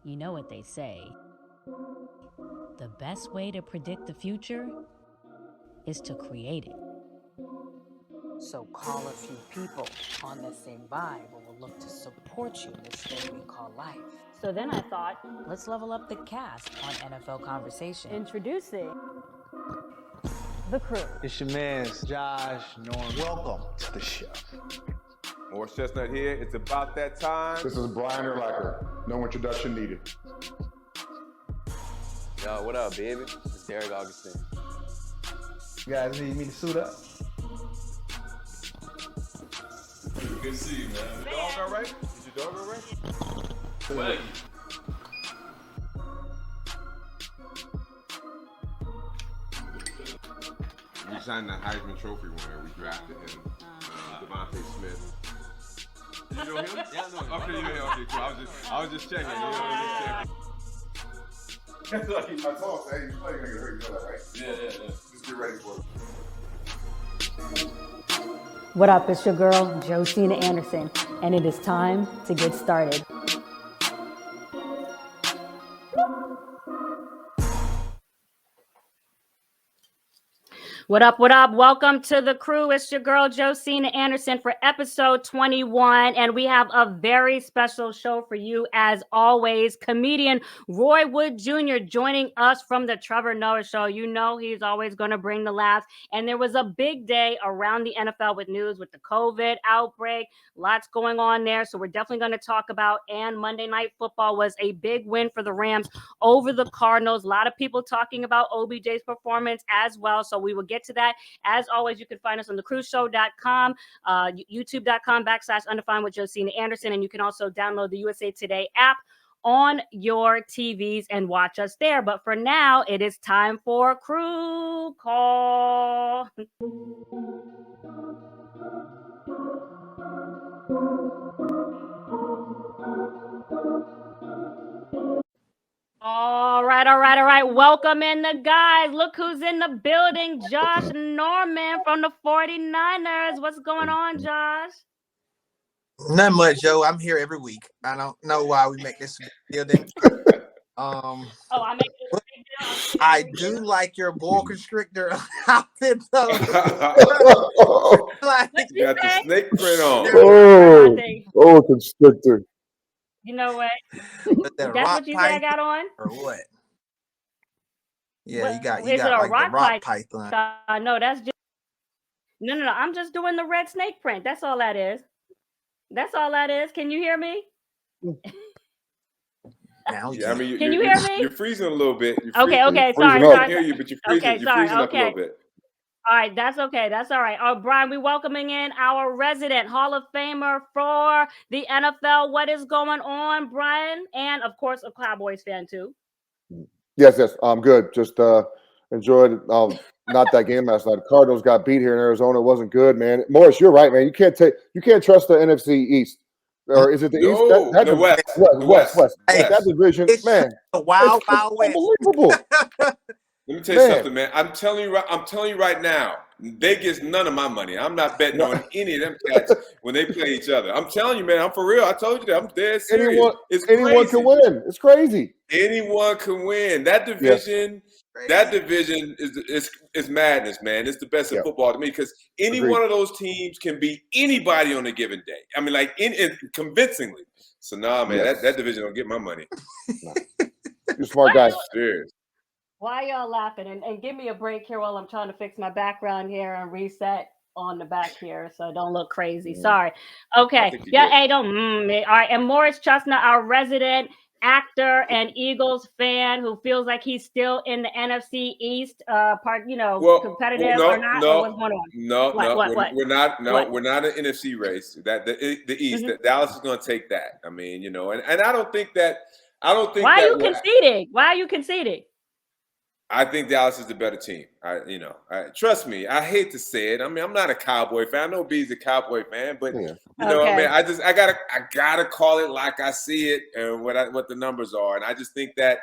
You know what they say. The best way to predict the future is to create it. So call a few people on the same vibe who will look to support you in this thing we call life. So then I thought, Let's level up the cast on NFL Conversation. introducing The Crew. It's your man's Josh Norman. Welcome to the show. Maurice Chestnut here. It's about that time. This is Brian Urlacher. No introduction needed. Yo, what up, baby? It's Derek Augustine. You guys need me to suit up? Good to see you, man. Is your dog all right? Is your dog all right? What? We signed the Heisman Trophy winner. We drafted him, Devontae Smith. You know him? Yeah, I know him. Okay, you know him. Okay, cool. I was just checking. I told him, hey, you playing nigga, you know that, right? Yeah. Just get ready for it. What up? It's your girl, Josina Anderson, and it is time to get started. What up? What up? Welcome to The Crew. It's your girl, Josina Anderson, for episode 21. And we have a very special show for you, as always. Comedian Roy Wood Jr. joining us from the Trevor Noah Show. You know he's always going to bring the laughs. And there was a big day around the NFL with news with the COVID outbreak. Lots going on there. So we're definitely going to talk about. And Monday Night Football was a big win for the Rams over the Cardinals. A lot of people talking about OBJ's performance as well. So we will get to that. As always, you can find us on thecrewshow.com, youtube.com/undefined with Josina Anderson. And you can also download the USA Today app on your TVs and watch us there. But for now, it is time for Crew Call. All right. Welcome in the guys. Look who's in the building. Josh Norman from the 49ers. What's going on, Josh? Not much, Joe. I'm here every week. I don't know why we make this building. I make this big deal. I do like your boa constrictor outfit though. Like, You got the snake print on. Oh, constrictor. You know what? but that That's rock what you say I python got on? or what? Yeah, What- you got is it a like the rock rock python. No, that's just no. I'm just doing the red snake print. That's all that is. Can you hear me? Now, Yeah, I mean, Can you hear me? You're freezing a little bit. Okay. I Sorry. can hear you, but you're freezing, Okay, you're freezing up a okay. little bit. All right, that's okay. That's all right. Brian, we're welcoming in our resident Hall of Famer for the NFL. What is going on, Brian? And of course, a Cowboys fan too. Yes, I'm good. Just enjoyed not that game last night. Cardinals got beat here in Arizona. It wasn't good, man. Morris, you're right, man. You can't trust the NFC East. Or is it the East? The West. West. Hey, that division, it's man. a wild It's west. unbelievable. Let me tell you something, man. I'm telling you right now, they get none of my money. I'm not betting on any of them cats when they play each other. I'm telling you, man. I'm for real. I told you that. I'm dead serious. Anyone can win. It's crazy. Anyone can win. That division, is madness, man. It's the best in football to me because any one of those teams can beat anybody on a given day. I mean, like convincingly. So nah, man, that division don't get my money. You're smart guy. Serious. Why y'all laughing? And give me a break here while I'm trying to fix my background here and reset on the back here so it don't look crazy. Sorry. Okay. Yeah, hey, don't. All right. And Maurice Chestnut, our resident actor and Eagles fan who feels like he's still in the NFC East competitive or not? Or what's going on? What? We're not. No, we're not an NFC race. That the East. Mm-hmm. Dallas is going to take that. I mean, and I don't think that. Why are you conceding? Why are you conceding? I think Dallas is the better team. Trust me. I hate to say it. I mean, I'm not a Cowboy fan. I know B's a Cowboy fan, but I mean, I gotta call it like I see it and what the numbers are. And I just think that,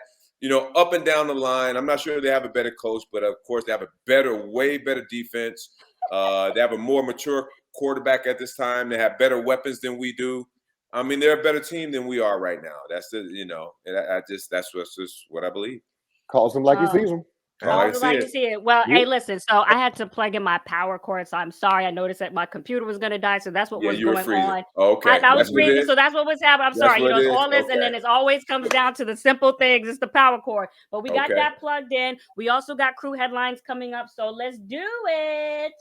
up and down the line, I'm not sure they have a better coach, but of course they have a way better defense. They have a more mature quarterback at this time. They have better weapons than we do. I mean, they're a better team than we are right now. That's the, and that's just what I believe. Calls them like he sees them. Like you see it. Well, hey, listen. So I had to plug in my power cord. So I'm sorry. I noticed that my computer was going to die. So that's what was going on. Okay, I was freezing. So that's what was happening. I'm sorry. It's all this, and then it always comes down to the simple things. It's the power cord. But we got that plugged in. We also got crew headlines coming up. So let's do it.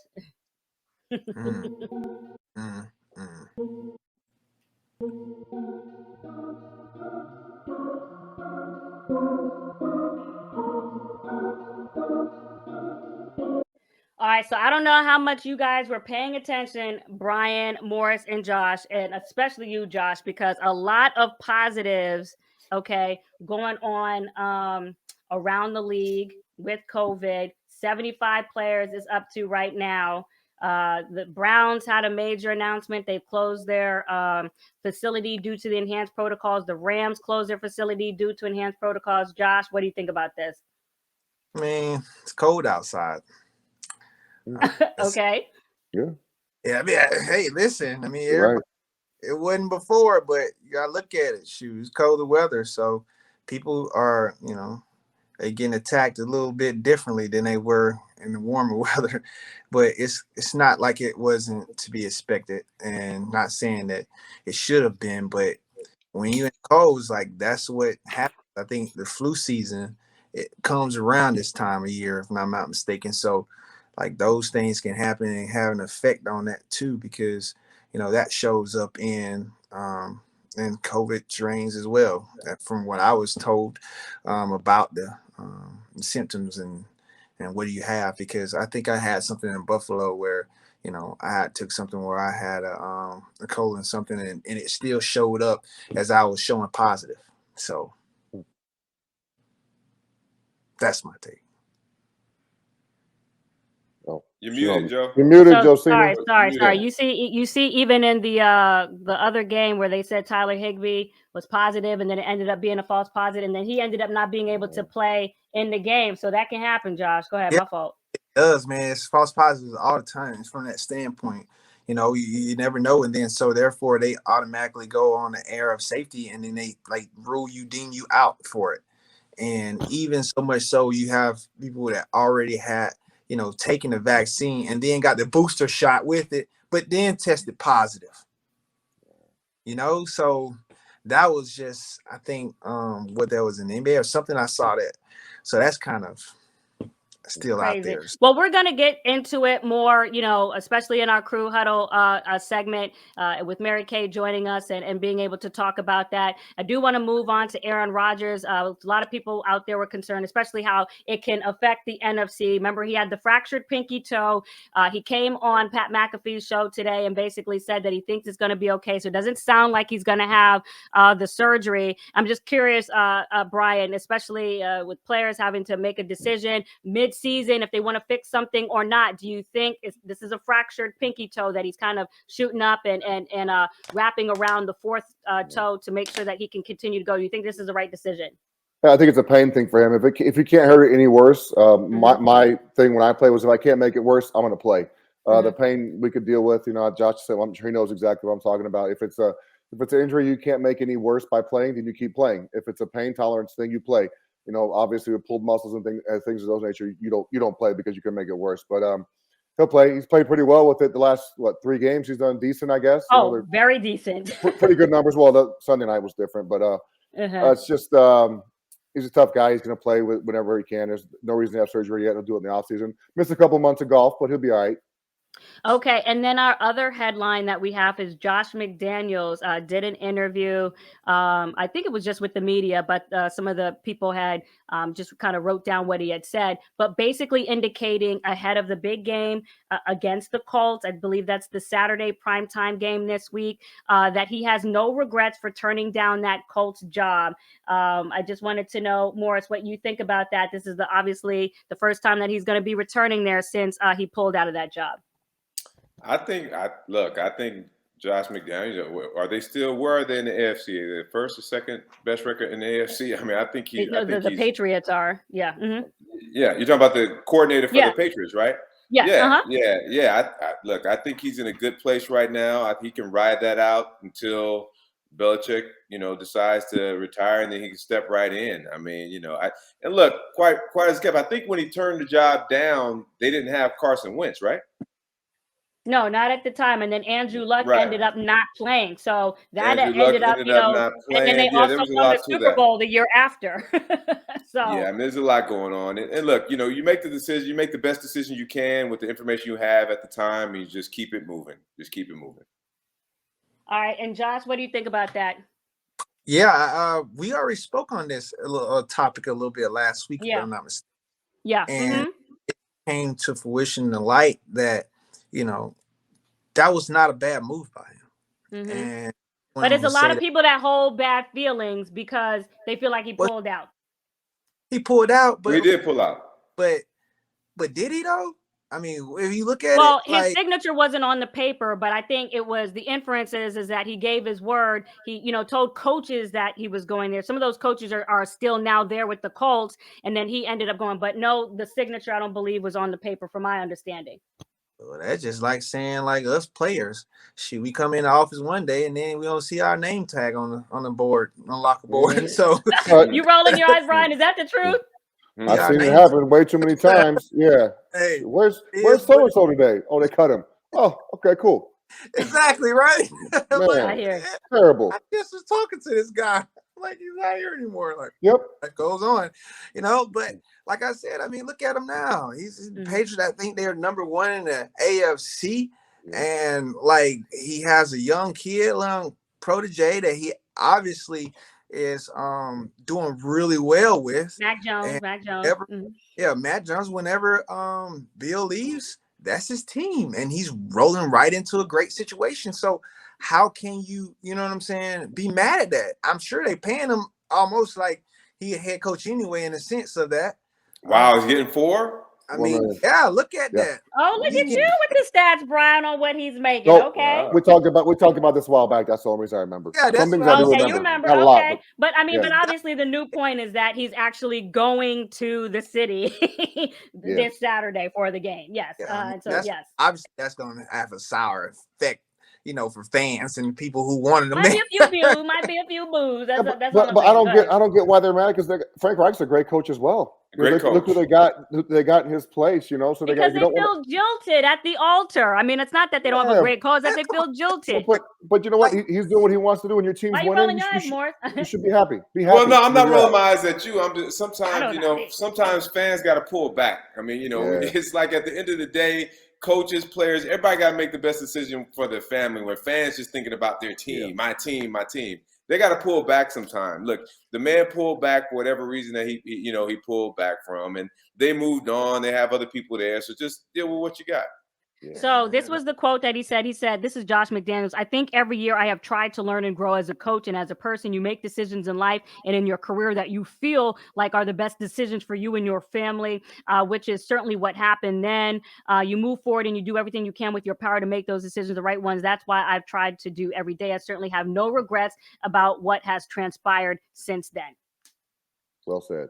All right, so I don't know how much you guys were paying attention, Brian, Morris, and Josh, and especially you, Josh, because a lot of positives, going on around the league with COVID. 75 players is up to right now. The Browns had a major announcement. They've closed their facility due to the enhanced protocols. The Rams closed their facility due to enhanced protocols. Josh, what do you think about this? I mean, it's cold outside. Okay. Yeah. I mean, hey, listen. I mean, it wasn't before, but you gotta look at it. Shoot, it's colder weather, so people are, they getting attacked a little bit differently than they were in the warmer weather. But it's not like it wasn't to be expected, and not saying that it should have been, but when you're in colds, like that's what happens. I think the flu season, it comes around this time of year, if I'm not mistaken. So like those things can happen and have an effect on that too, because that shows up in COVID strains as well. From what I was told about the symptoms and what do you have, because I think I had something in Buffalo where I took something where I had a cold and something, and it still showed up as I was showing positive. So that's my take. You're muted, Joe. You're muted, Josina. Sorry. You see, even in the other game where they said Tyler Higbee was positive, and then it ended up being a false positive, and then he ended up not being able to play in the game. So that can happen, Josh. Go ahead. My fault. It does, man. It's false positives all the time. It's from that standpoint. You never know, and then so therefore they automatically go on the air of safety, and then they deem you out for it. And even so much so, you have people that already had taking the vaccine and then got the booster shot with it, but then tested positive. So that was just, I think, what that was in the NBA or something I saw that. So that's kind of still crazy out there. Well, we're going to get into it more, especially in our Crew Huddle segment with Mary Kay joining us and being able to talk about that. I do want to move on to Aaron Rodgers. A lot of people out there were concerned, especially how it can affect the NFC. Remember, he had the fractured pinky toe. He came on Pat McAfee's show today and basically said that he thinks it's going to be okay. So it doesn't sound like he's going to have the surgery. I'm just curious, Brian, especially with players having to make a decision mid-season if they want to fix something or not. Do you think this is a fractured pinky toe that he's kind of shooting up and wrapping around the fourth toe to make sure that he can continue to go? Do you think this is the right decision? I think it's a pain thing for him. If he can't hurt it any worse, my thing when I play was if I can't make it worse, I'm going to play. The pain we could deal with. Josh said, I'm sure he knows exactly what I'm talking about. If it's an injury you can't make any worse by playing, then you keep playing. If it's a pain tolerance thing, you play. Obviously with pulled muscles and things of those nature, you don't play because you can make it worse. But he'll play. He's played pretty well with it. The last 3 games, he's done decent, I guess. Very decent. Pretty good numbers. Well, the Sunday night was different, but it's just he's a tough guy. He's going to play whenever he can. There's no reason to have surgery yet. He'll do it in the offseason. Missed a couple months of golf, but he'll be all right. Okay, and then our other headline that we have is Josh McDaniels did an interview. I think it was just with the media, but some of the people had just kind of wrote down what he had said, but basically indicating ahead of the big game against the Colts, I believe that's the Saturday primetime game this week, that he has no regrets for turning down that Colts job. I just wanted to know, Morris, what you think about that. This is obviously the first time that he's going to be returning there since he pulled out of that job. I think Josh McDaniels, are they still, where are they in the AFC? Are they first or second best record in the AFC? I mean, I think the Patriots are. Yeah. Mm-hmm. Yeah. You're talking about the coordinator for the Patriots, right? Yeah. Yeah. I think he's in a good place right now. He can ride that out until Belichick, decides to retire, and then he can step right in. I mean, and look, quite as kept. I think when he turned the job down, they didn't have Carson Wentz, right? No, not at the time. And then Andrew Luck ended up not playing. So that Andrew ended Luck up, ended up not playing. and then they there also was a won lot the to Super that. Bowl the year after. So yeah, I mean, there's a lot going on. And look, you make the decision, you make the best decision you can with the information you have at the time, and you just keep it moving. Just keep it moving. All right. And Josh, what do you think about that? Yeah, we already spoke on this topic a little bit last week, if I'm not mistaken. Yeah. And it came to fruition in the light that, that was not a bad move by him. And but there's a lot of people that hold bad feelings because they feel like he pulled out. He pulled out, but he did pull out. But did he though? I mean, if you look at his signature wasn't on the paper, but I think it was the inferences is that he gave his word. He, told coaches that he was going there. Some of those coaches are still now there with the Colts, and then he ended up going. But no, the signature I don't believe was on the paper, from my understanding. Well, that's just like saying like us players. Shoot, we come in the office one day and then we don't see our name tag on the board, on the locker board. So you rolling your eyes, Brian? Is that the truth? I've seen it happen way too many times. Yeah. Hey, where's so-and-so today? Oh, they cut him. Oh, okay, cool. Exactly, right? Man, I hear. Terrible. I just was talking to this guy. Like, he's not here anymore. Like, yep. That goes on, but like I said, I mean, look at him now. He's Patriots. I think they're number 1 in the AFC. And like, he has a young protege that he obviously is doing really well with. Mac Jones. Mac Jones. Whenever Bill leaves, that's his team, and he's rolling right into a great situation. So how can you know what I'm saying, be mad at that? I'm sure they paying him almost like he a head coach anyway, in the sense of that. Wow, he's getting 4? I mean, look at that. Oh, look at you with the stats, Brian, on what he's making. No, okay. We talked about this a while back. That's the only reason I remember. Yeah, that's some things I do remember. You remember. Not a lot, but I mean, but obviously the new point is that he's actually going to the city this Saturday for the game. Yes. Yes. Obviously that's going to have a sour effect, for fans and people who wanted them. Might be a few boos. That's but I don't get why they're mad, because Frank Reich's a great coach as well. Great coach. Look who they got in his place, So because they feel jilted at the altar. I mean, it's not that they don't have a great cause; that they feel jilted. But you know what? He's doing what he wants to do, and your team's Why winning. You should be happy. Well, no, I'm not rolling my eyes at you. I'm just sometimes fans got to pull back. I mean, it's like at the end of the day, coaches, players, everybody got to make the best decision for their family. When fans just thinking about their team, my team. They got to pull back sometime. Look, the man pulled back for whatever reason that he pulled back from, and they moved on. They have other people there, so just deal with what you got. So this was the quote that he said. He said, this is Josh McDaniels. I think every year I have tried to learn and grow as a coach and as a person. You make decisions in life and in your career that you feel like are the best decisions for you and your family, which is certainly what happened then. You move forward and you do everything you can with your power to make those decisions the right ones. That's why I've tried to do every day. I certainly have no regrets about what has transpired since then. Well said.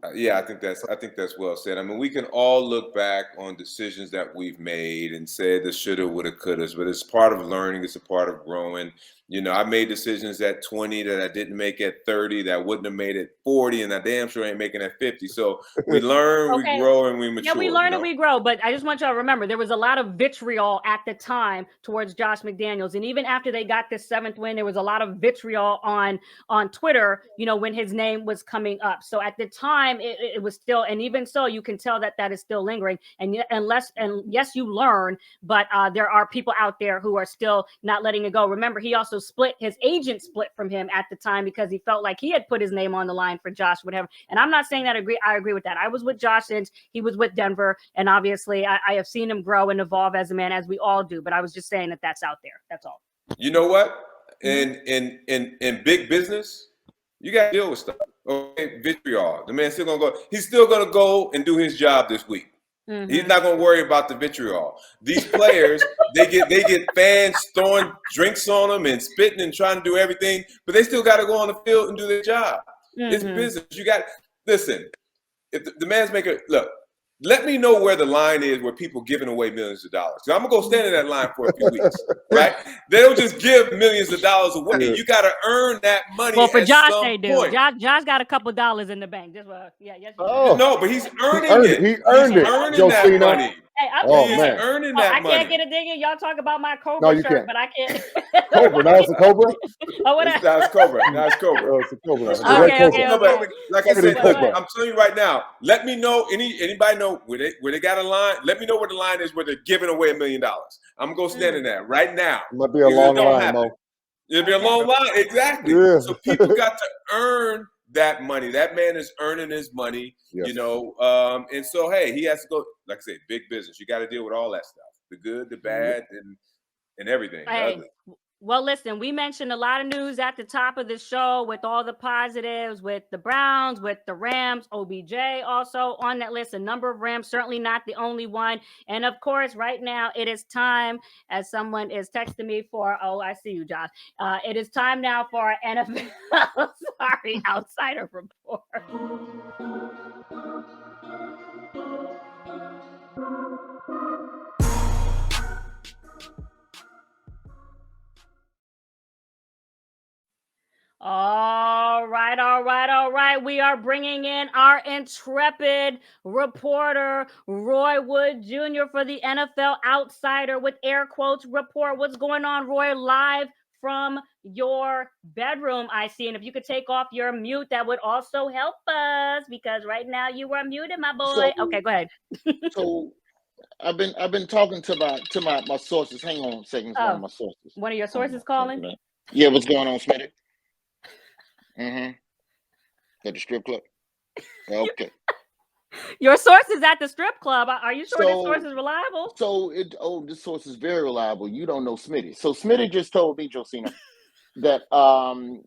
I think that's well said. I mean, we can all look back on decisions that we've made and say the shoulda, woulda, couldas, but it's part of learning. It's a part of growing. I made decisions at 20 that I didn't make at 30, that I wouldn't have made at 40, and I damn sure ain't making at 50. So we learn, we grow, and we mature. Yeah, we learn and we grow. But I just want y'all to remember, there was a lot of vitriol at the time towards Josh McDaniels. And even after they got this 7th win, there was a lot of vitriol on Twitter, when his name was coming up. So at the time, it was still, and even so, you can tell that is still lingering. And yes, you learn, but there are people out there who are still not letting it go. Remember, he also his agent split from him at the time because he felt like he had put his name on the line for Josh, whatever. And I'm not saying that I agree with that. I was with Josh since he was with Denver. And obviously I have seen him grow and evolve as a man, as we all do. But I was just saying that's out there. That's all. You know what? In big business, you got to deal with stuff. Okay, vitriol. The man's still gonna go. He's still gonna go and do his job this week. Mm-hmm. He's not gonna worry about the vitriol. These players, they get fans throwing drinks on them and spitting and trying to do everything, but they still got to go on the field and do their job. Mm-hmm. It's business. Listen. If the man's making look, let me know where the line is where people giving away millions of dollars. So I'm gonna go stand in that line for a few weeks, right? They don't just give millions of dollars away. You got to earn that money. Well, for at Josh, some they do. point. Josh got a couple dollars in the bank. Just yes. No, but he's earning it. He earned it. Earning that money. Hey, He's earning that money. I can't get a dig in. Y'all talk about my Cobra No, you shirt, can't. but I can't. Cobra. Now it's a Cobra. Oh, what? That's Cobra. That's Cobra. Oh, it's a Cobra. Okay. No, but like I said, Cobra. I'm telling you right now. Let me know. Anybody know where they got a line? Let me know where the line is where they're giving away $1 million. I'm gonna go stand in that right now. It might be a long line, Mo. It'll be a long line, exactly. Yeah. So people got to earn that money. That man is earning his money, yes. you know. And so, hey, he has to go. Like I said, big business. You got to deal with all that stuff: the good, the bad, and everything. Hey, well, listen, we mentioned a lot of news at the top of the show with all the positives, with the Browns, with the Rams, OBJ also on that list. A number of Rams, certainly not the only one. And of course, right now it is time, as someone is texting me for, oh, I see you, Josh. It is time now for our NFL, Outsider Report. All right. We are bringing in our intrepid reporter, Roy Wood Jr. for the NFL Outsider with air quotes report. What's going on, Roy? Live from your bedroom, I see. And if you could take off your mute, that would also help us, because right now you are muted, my boy. Okay, go ahead. So I've been talking to my sources. Hang on a second. One of my sources. One of your sources calling? Yeah, what's going on, Smitty? At the strip club. Okay. Your source is at the strip club. Are you sure this source is reliable? This source is very reliable. You don't know Smitty. So Smitty just told me, Josina, that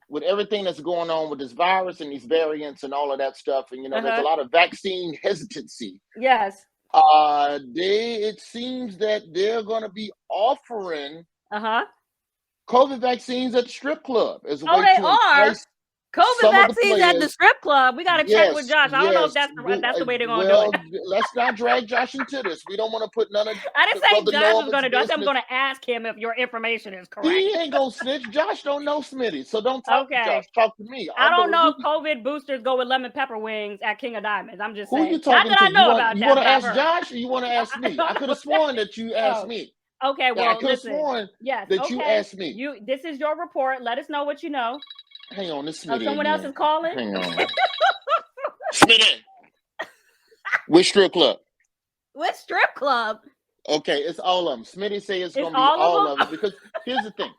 with everything that's going on with this virus and these variants and all of that stuff, and there's a lot of vaccine hesitancy. Yes. It seems that they're going to be offering COVID vaccines at the strip club as a way to entice COVID vaccines at the strip club. We got to check with Josh. I don't know if that's the way they're going to do it. Let's not drag Josh into this. We don't want to put none of. I didn't say Josh was going to do it. I said I'm going to ask him if your information is correct. He ain't going to snitch. Josh don't know Smitty, so don't talk to Josh. Talk to me. I don't know if COVID boosters go with lemon pepper wings at King of Diamonds. I'm just saying. Who you talking to? I know about you want to ask Josh, or you want to ask me? I could have sworn that you asked me. Okay, well, I could have sworn that you asked me. This is your report. Let us know what you know. Hang on, this Smitty. Someone else is calling? Hang on. Smitty. Which strip club? Which strip club? Okay, it's all of them. Smitty say it's going to be all of them. Because here's the thing.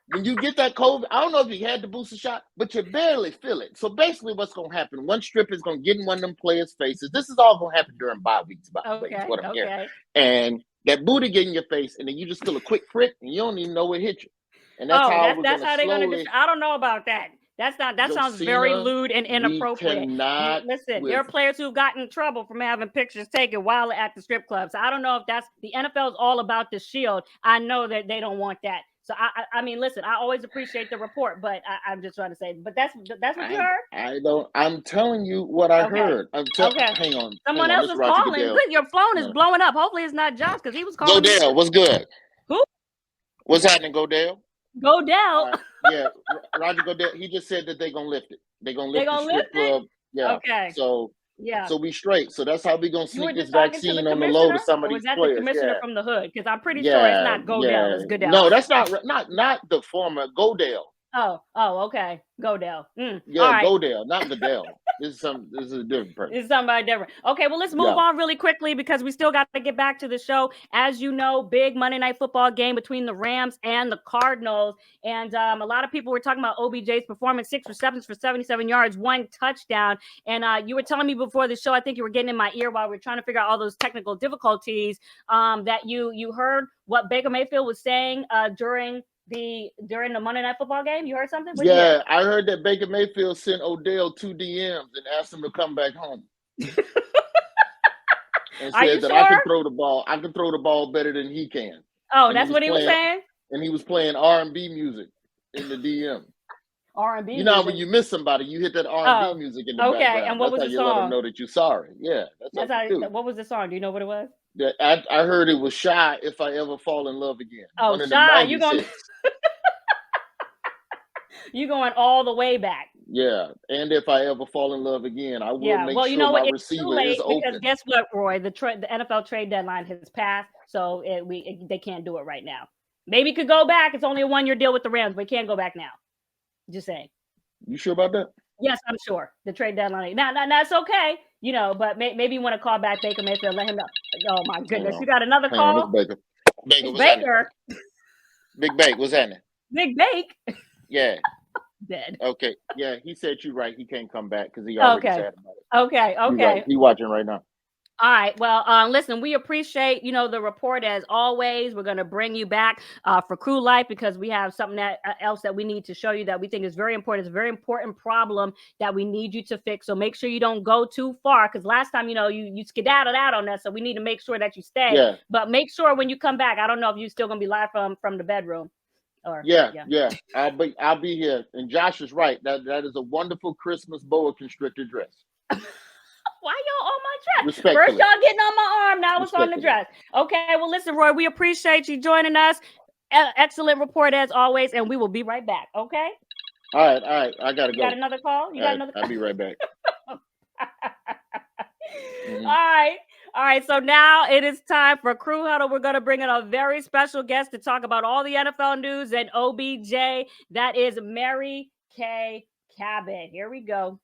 When you get that COVID, I don't know if you had the booster shot, but you barely feel it. So basically what's going to happen, one strip is going to get in one of them players' faces. This is all going to happen during bye weeks, by the way, is what I'm hearing. And that booty get in your face, and then you just feel a quick prick, and you don't even know it hit you. And that's how they're going to. I don't know about that. That sounds very lewd and inappropriate. Listen, there are players who've gotten in trouble from having pictures taken while at the strip club. So I don't know if that's the NFL is all about the shield. I know that they don't want that. So I mean, listen, I always appreciate the report, but I'm just trying to say, but that's what you heard. I'm telling you what I heard. Hang on. Someone else is calling. Your phone is blowing up. Hopefully it's not Josh, because he was calling. Godell, what's good? Who? What's happening, Godell? Godell. Yeah, Roger Godell. He just said that they're gonna lift it. They're gonna lift the strip club. Yeah. Okay. So we straight. So that's how we gonna sneak this vaccine on the low to some of these players. Or is that the commissioner from the hood? Because I'm pretty sure it's not Godell. It's Goodell. No, that's not the former Godell. Oh, okay. Godell. Yeah, Godell, not Goodell. This is a different person. It's somebody different. Okay, well, let's move on really quickly because we still got to get back to the show. As you know, big Monday Night Football game between the Rams and the Cardinals. And a lot of people were talking about OBJ's performance, 6 receptions for 77 yards, 1 touchdown. And you were telling me before the show, I think you were getting in my ear while we were trying to figure out all those technical difficulties, that you heard what Baker Mayfield was saying during the Monday Night Football game. You heard something? I heard that Baker Mayfield sent Odell 2 DMs and asked him to come back home. And said that I can throw the ball. I can throw the ball better than he can. Oh, that's what he was saying? And he was playing R&B music in the DM. R&B. You know, when you miss somebody, you hit that R&B music in the background. And what that's was how the you let them song? know that you're sorry. Yeah, that's how you do. What was the song? Do you know what it was? Yeah, I heard it was Shy, If I Ever Fall in Love Again. Oh, One of Shy, the you going you going all the way back. Yeah, and If I Ever Fall in Love Again, I will make well, sure you know my what? receiver is open. Because guess what, Roy? The NFL trade deadline has passed, so they can't do it right now. Maybe it could go back. It's only a 1-year deal with the Rams, but it can't go back now. Just saying. You sure about that? Yes, I'm sure. The trade deadline. Now that's okay, you know, but maybe you want to call back Baker Mayfield, let him know. Oh, my goodness. You got another call? On, Baker. What's Baker. Big Bake, what's happening? Big Bake? Yeah. Dead. Okay. Yeah, he said you're right. He can't come back because he already said about it. Okay. Right. He watching right now. All right. Well, listen, we appreciate, the report as always. We're going to bring you back for Crew Life because we have something else that we need to show you that we think is very important. It's a very important problem that we need you to fix. So make sure you don't go too far because last time, you skedaddled out on us. So we need to make sure that you stay. Yeah. But make sure when you come back, I don't know if you're still going to be live from the bedroom. Yeah. I'll be here. And Josh is right. That is a wonderful Christmas boa constrictor dress. Why y'all on my dress? First y'all getting on my arm, now it's on the dress. Okay, well, listen, Roy, we appreciate you joining us. Excellent report as always, and we will be right back, okay? All right. I got to go. You got another call? I'll be right back. All right, so now it is time for Crew Huddle. We're going to bring in a very special guest to talk about all the NFL news and OBJ. That is Mary Kay Cabot. Here we go.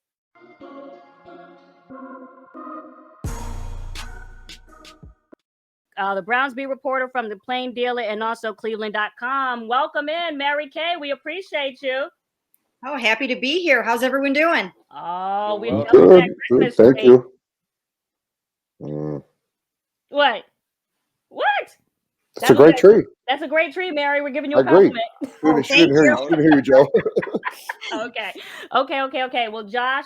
The Browns beat reporter from the Plain Dealer and also Cleveland.com. Welcome in, Mary Kay. We appreciate you. Oh, happy to be here. How's everyone doing? Oh, we love that Christmas tree. Thank you. What? That's a great tree. That's a great tree, Mary. We're giving you a compliment. She didn't hear you, Joe. Okay. Well, Josh,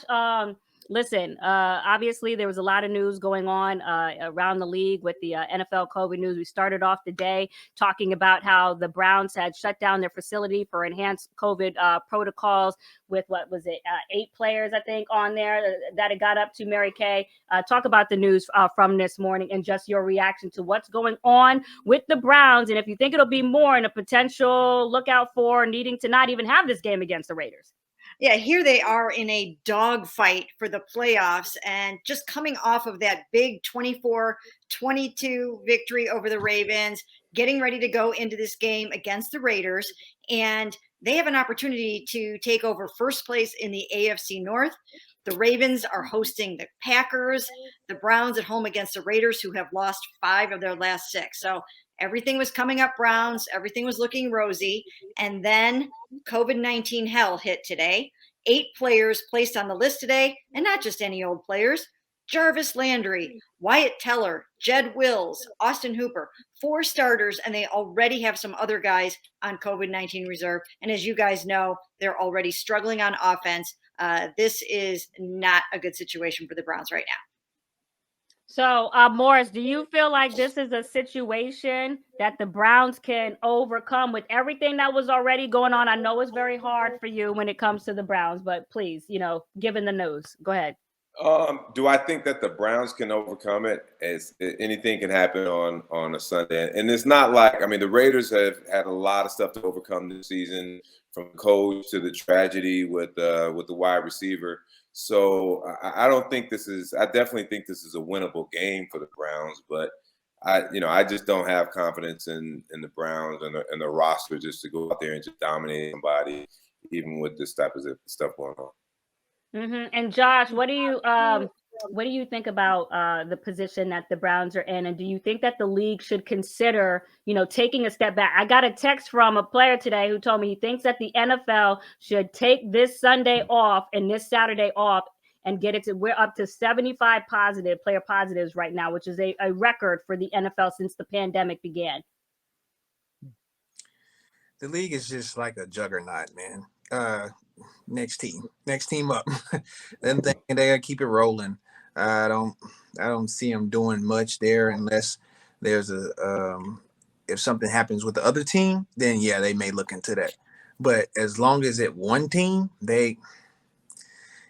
listen, obviously there was a lot of news going on around the league with the NFL COVID news. We started off the day talking about how the Browns had shut down their facility for enhanced COVID protocols with, 8 players, I think, on there that it got up to. Mary Kay, talk about the news from this morning and just your reaction to what's going on with the Browns. And if you think it'll be more and a potential lookout for needing to not even have this game against the Raiders. Yeah, here they are in a dogfight for the playoffs and just coming off of that big 24-22 victory over the Ravens, getting ready to go into this game against the Raiders. And they have an opportunity to take over first place in the AFC North. The Ravens are hosting the Packers, the Browns at home against the Raiders, who have lost 5 of their last 6. So everything was coming up Browns. Everything was looking rosy. And then COVID-19 hell hit today. 8 players placed on the list today, and not just any old players. Jarvis Landry, Wyatt Teller, Jed Wills, Austin Hooper, 4 starters, and they already have some other guys on COVID-19 reserve. And as you guys know, they're already struggling on offense. This is not a good situation for the Browns right now. So, Morris, do you feel like this is a situation that the Browns can overcome with everything that was already going on? I know it's very hard for you when it comes to the Browns, but please, given the news, go ahead. Do I think that the Browns can overcome it? As anything can happen on a Sunday, and it's not like the Raiders have had a lot of stuff to overcome this season, from coach to the tragedy with the wide receiver. So I don't think this is. I definitely think this is a winnable game for the Browns, but I just don't have confidence in the Browns and the roster just to go out there and just dominate somebody, even with this type of stuff going on. Mm-hmm. And Josh, what do you think about the position that the Browns are in? And do you think that the league should consider, taking a step back? I got a text from a player today who told me he thinks that the NFL should take this Sunday off and this Saturday off and get it to, we're up to 75 player positives right now, which is a record for the NFL since the pandemic began. The league is just like a juggernaut, man. Next team up. Then they're gonna keep it rolling. I don't see them doing much there unless there's if something happens with the other team, then yeah, they may look into that. But as long as it one team,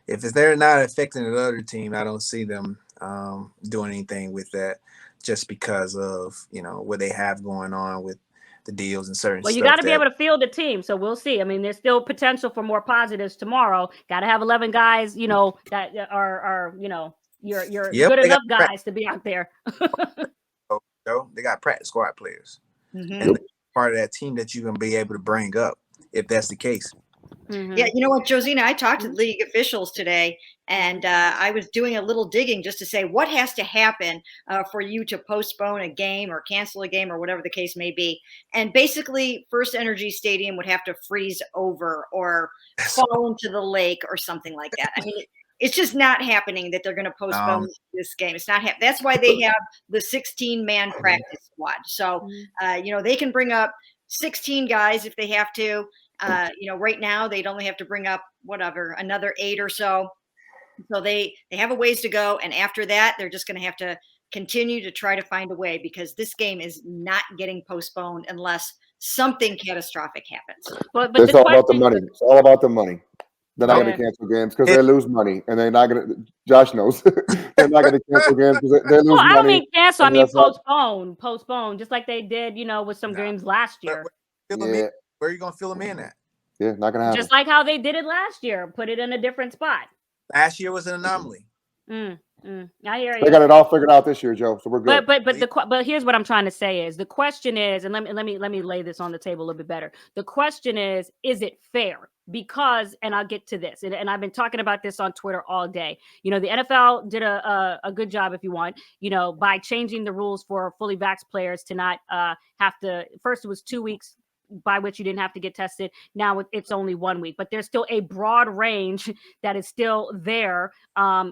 if they're not affecting the other team, I don't see them doing anything with that, just because of what they have going on with the deals and certain. Well, you got to be able to field the team, so we'll see. I mean, there's still potential for more positives tomorrow. Got to have 11 guys, that are you're good enough guys to be out there. They got practice squad players, and part of that team that you're gonna be able to bring up if that's the case. Yeah, you know what, Josina, I talked to league officials today, and I was doing a little digging just to say what has to happen for you to postpone a game or cancel a game or whatever the case may be. And basically, First Energy Stadium would have to freeze over or fall into the lake or something like that. I mean, it's just not happening that they're going to postpone this game. It's not happening. That's why they have the 16-man practice squad. So, they can bring up 16 guys if they have to. Right now they'd only have to bring up another 8 or so. So they have a ways to go. And after that, they're just going to have to continue to try to find a way, because this game is not getting postponed unless something catastrophic happens. But it's all about the money. It's all about the money. They're not going to cancel games because they lose money, and they're not going to. Josh knows they're not going to cancel games because they lose money. I don't mean cancel. I mean postpone, just like they did, with some games last year. Where are you going to fill them in at? Yeah, not going to happen. Just like how they did it last year, put it in a different spot. Last year was an anomaly. I hear you. They got it all figured out this year, Joe. So we're good. But here's what I'm trying to say is the question is, and let me lay this on the table a little bit better. The question is it fair? Because, and I'll get to this, and I've been talking about this on Twitter all day. The NFL did a good job, if you want, by changing the rules for fully vaxxed players to not have to. First, it was 2 weeks by which you didn't have to get tested. Now it's only 1 week, but there's still a broad range that is still there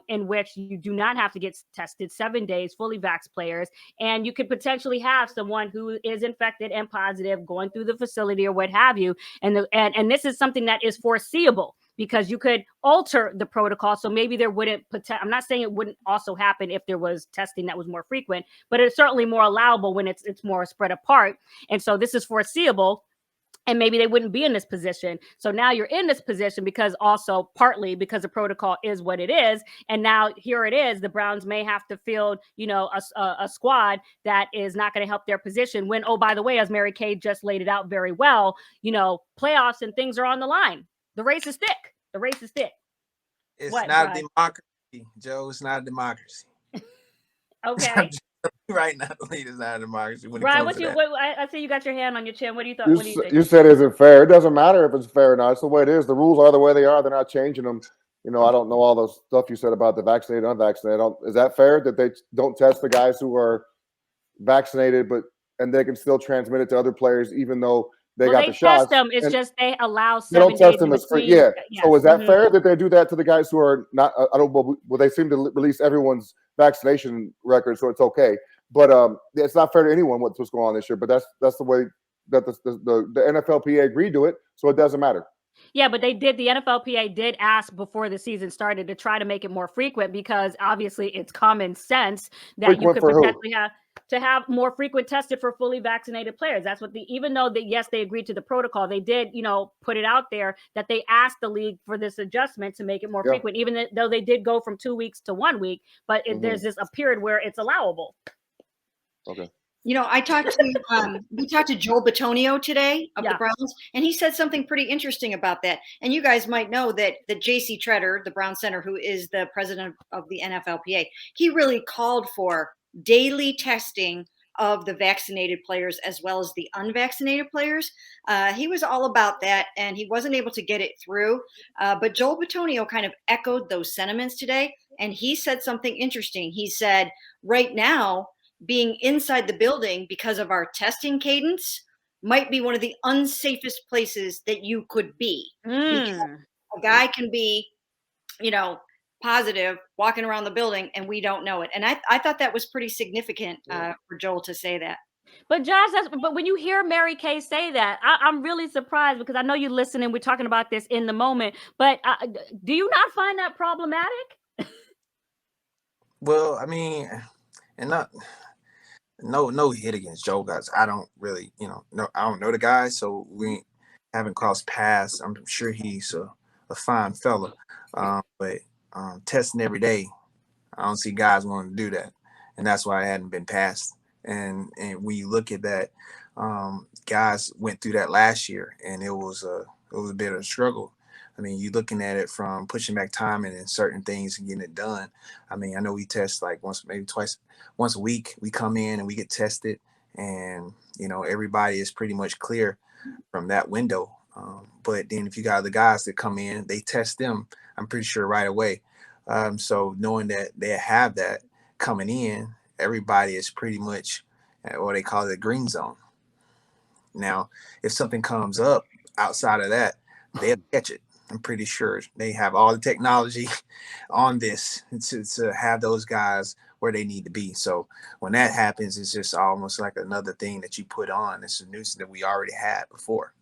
in which you do not have to get tested. 7 days, fully vaxxed players, and you could potentially have someone who is infected and positive going through the facility or what have you. And this is something that is foreseeable, because you could alter the protocol. So maybe there wouldn't, I'm not saying it wouldn't also happen if there was testing that was more frequent, but it's certainly more allowable when it's more spread apart. And so this is foreseeable, and maybe they wouldn't be in this position. So now you're in this position partly because the protocol is what it is. And now here it is, the Browns may have to field, a squad that is not going to help their position when, oh, by the way, as Mary Kay just laid it out very well, playoffs and things are on the line. The race is thick. It's not a democracy, Joe. It's not a democracy. Okay. Right now, the lead is not a democracy. Right. I see you got your hand on your chin. What do you think? You said, is it fair? It doesn't matter if it's fair or not. It's the way it is. The rules are the way they are. They're not changing them. I don't know all the stuff you said about the vaccinated, unvaccinated. Is that fair that they don't test the guys who are vaccinated, and they can still transmit it to other players, even though they got the shots? Test them. It's just they allow 7 they don't test days them as free. Yeah. So is that fair that they do that to the guys who are not? Well, they seem to release everyone's vaccination record, so it's okay. But it's not fair to anyone what's going on this year. But that's the way that the NFLPA agreed to it, so it doesn't matter. Yeah, but the NFLPA did ask before the season started to try to make it more frequent, because obviously it's common sense that you could potentially have more frequent tested for fully vaccinated players. That's what even though yes, they agreed to the protocol, they did, put it out there that they asked the league for this adjustment to make it more frequent, even though they did go from 2 weeks to 1 week, but there's a period where it's allowable. Okay. I talked to we talked to Joel Bitonio today of the Browns, and he said something pretty interesting about that. And you guys might know that J.C. Tretter, the Brown center, who is the president of the NFLPA, he really called for daily testing of the vaccinated players as well as the unvaccinated players. He was all about that, and he wasn't able to get it through. But Joel Bitonio kind of echoed those sentiments today, and he said something interesting. He said, right now, being inside the building because of our testing cadence might be one of the unsafest places that you could be. A guy can be, positive walking around the building and we don't know it. And I thought that was pretty significant for Joel to say that. But Josh, but when you hear Mary Kay say that, I'm really surprised, because I know you listen and we're talking about this in the moment, but do you not find that problematic? Well, I mean, and no hit against Joe, guys. I don't really, I don't know the guy, so we haven't crossed paths. I'm sure he's a fine fella, but testing every day, I don't see guys wanting to do that, and that's why I hadn't been passed. And when you look at that, guys went through that last year, and it was a bit of a struggle. I mean, you're looking at it from pushing back timing and certain things and getting it done. I mean, I know we test like once a week. We come in and we get tested, and everybody is pretty much clear from that window. But then if you got the guys that come in, they test them, I'm pretty sure right away. So knowing that they have that coming in, everybody is pretty much what they call the green zone. Now, if something comes up outside of that, they'll catch it. I'm pretty sure they have all the technology on this to have those guys where they need to be. So when that happens, it's just almost like another thing that you put on. It's a nuisance that we already had before.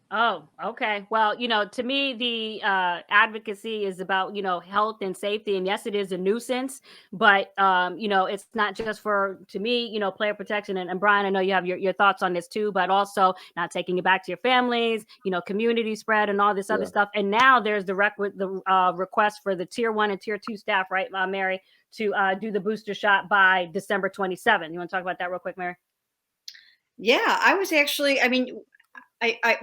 Oh, okay. Well, to me, the advocacy is about, health and safety. And yes, it is a nuisance, but, it's not just to me, player protection. And Brian, I know you have your thoughts on this too, but also not taking it back to your families, community spread and all this other stuff. And now there's the request for the tier 1 and tier 2 staff, right, Mary, to do the booster shot by December 27th. You want to talk about that real quick, Mary? Yeah, I was actually,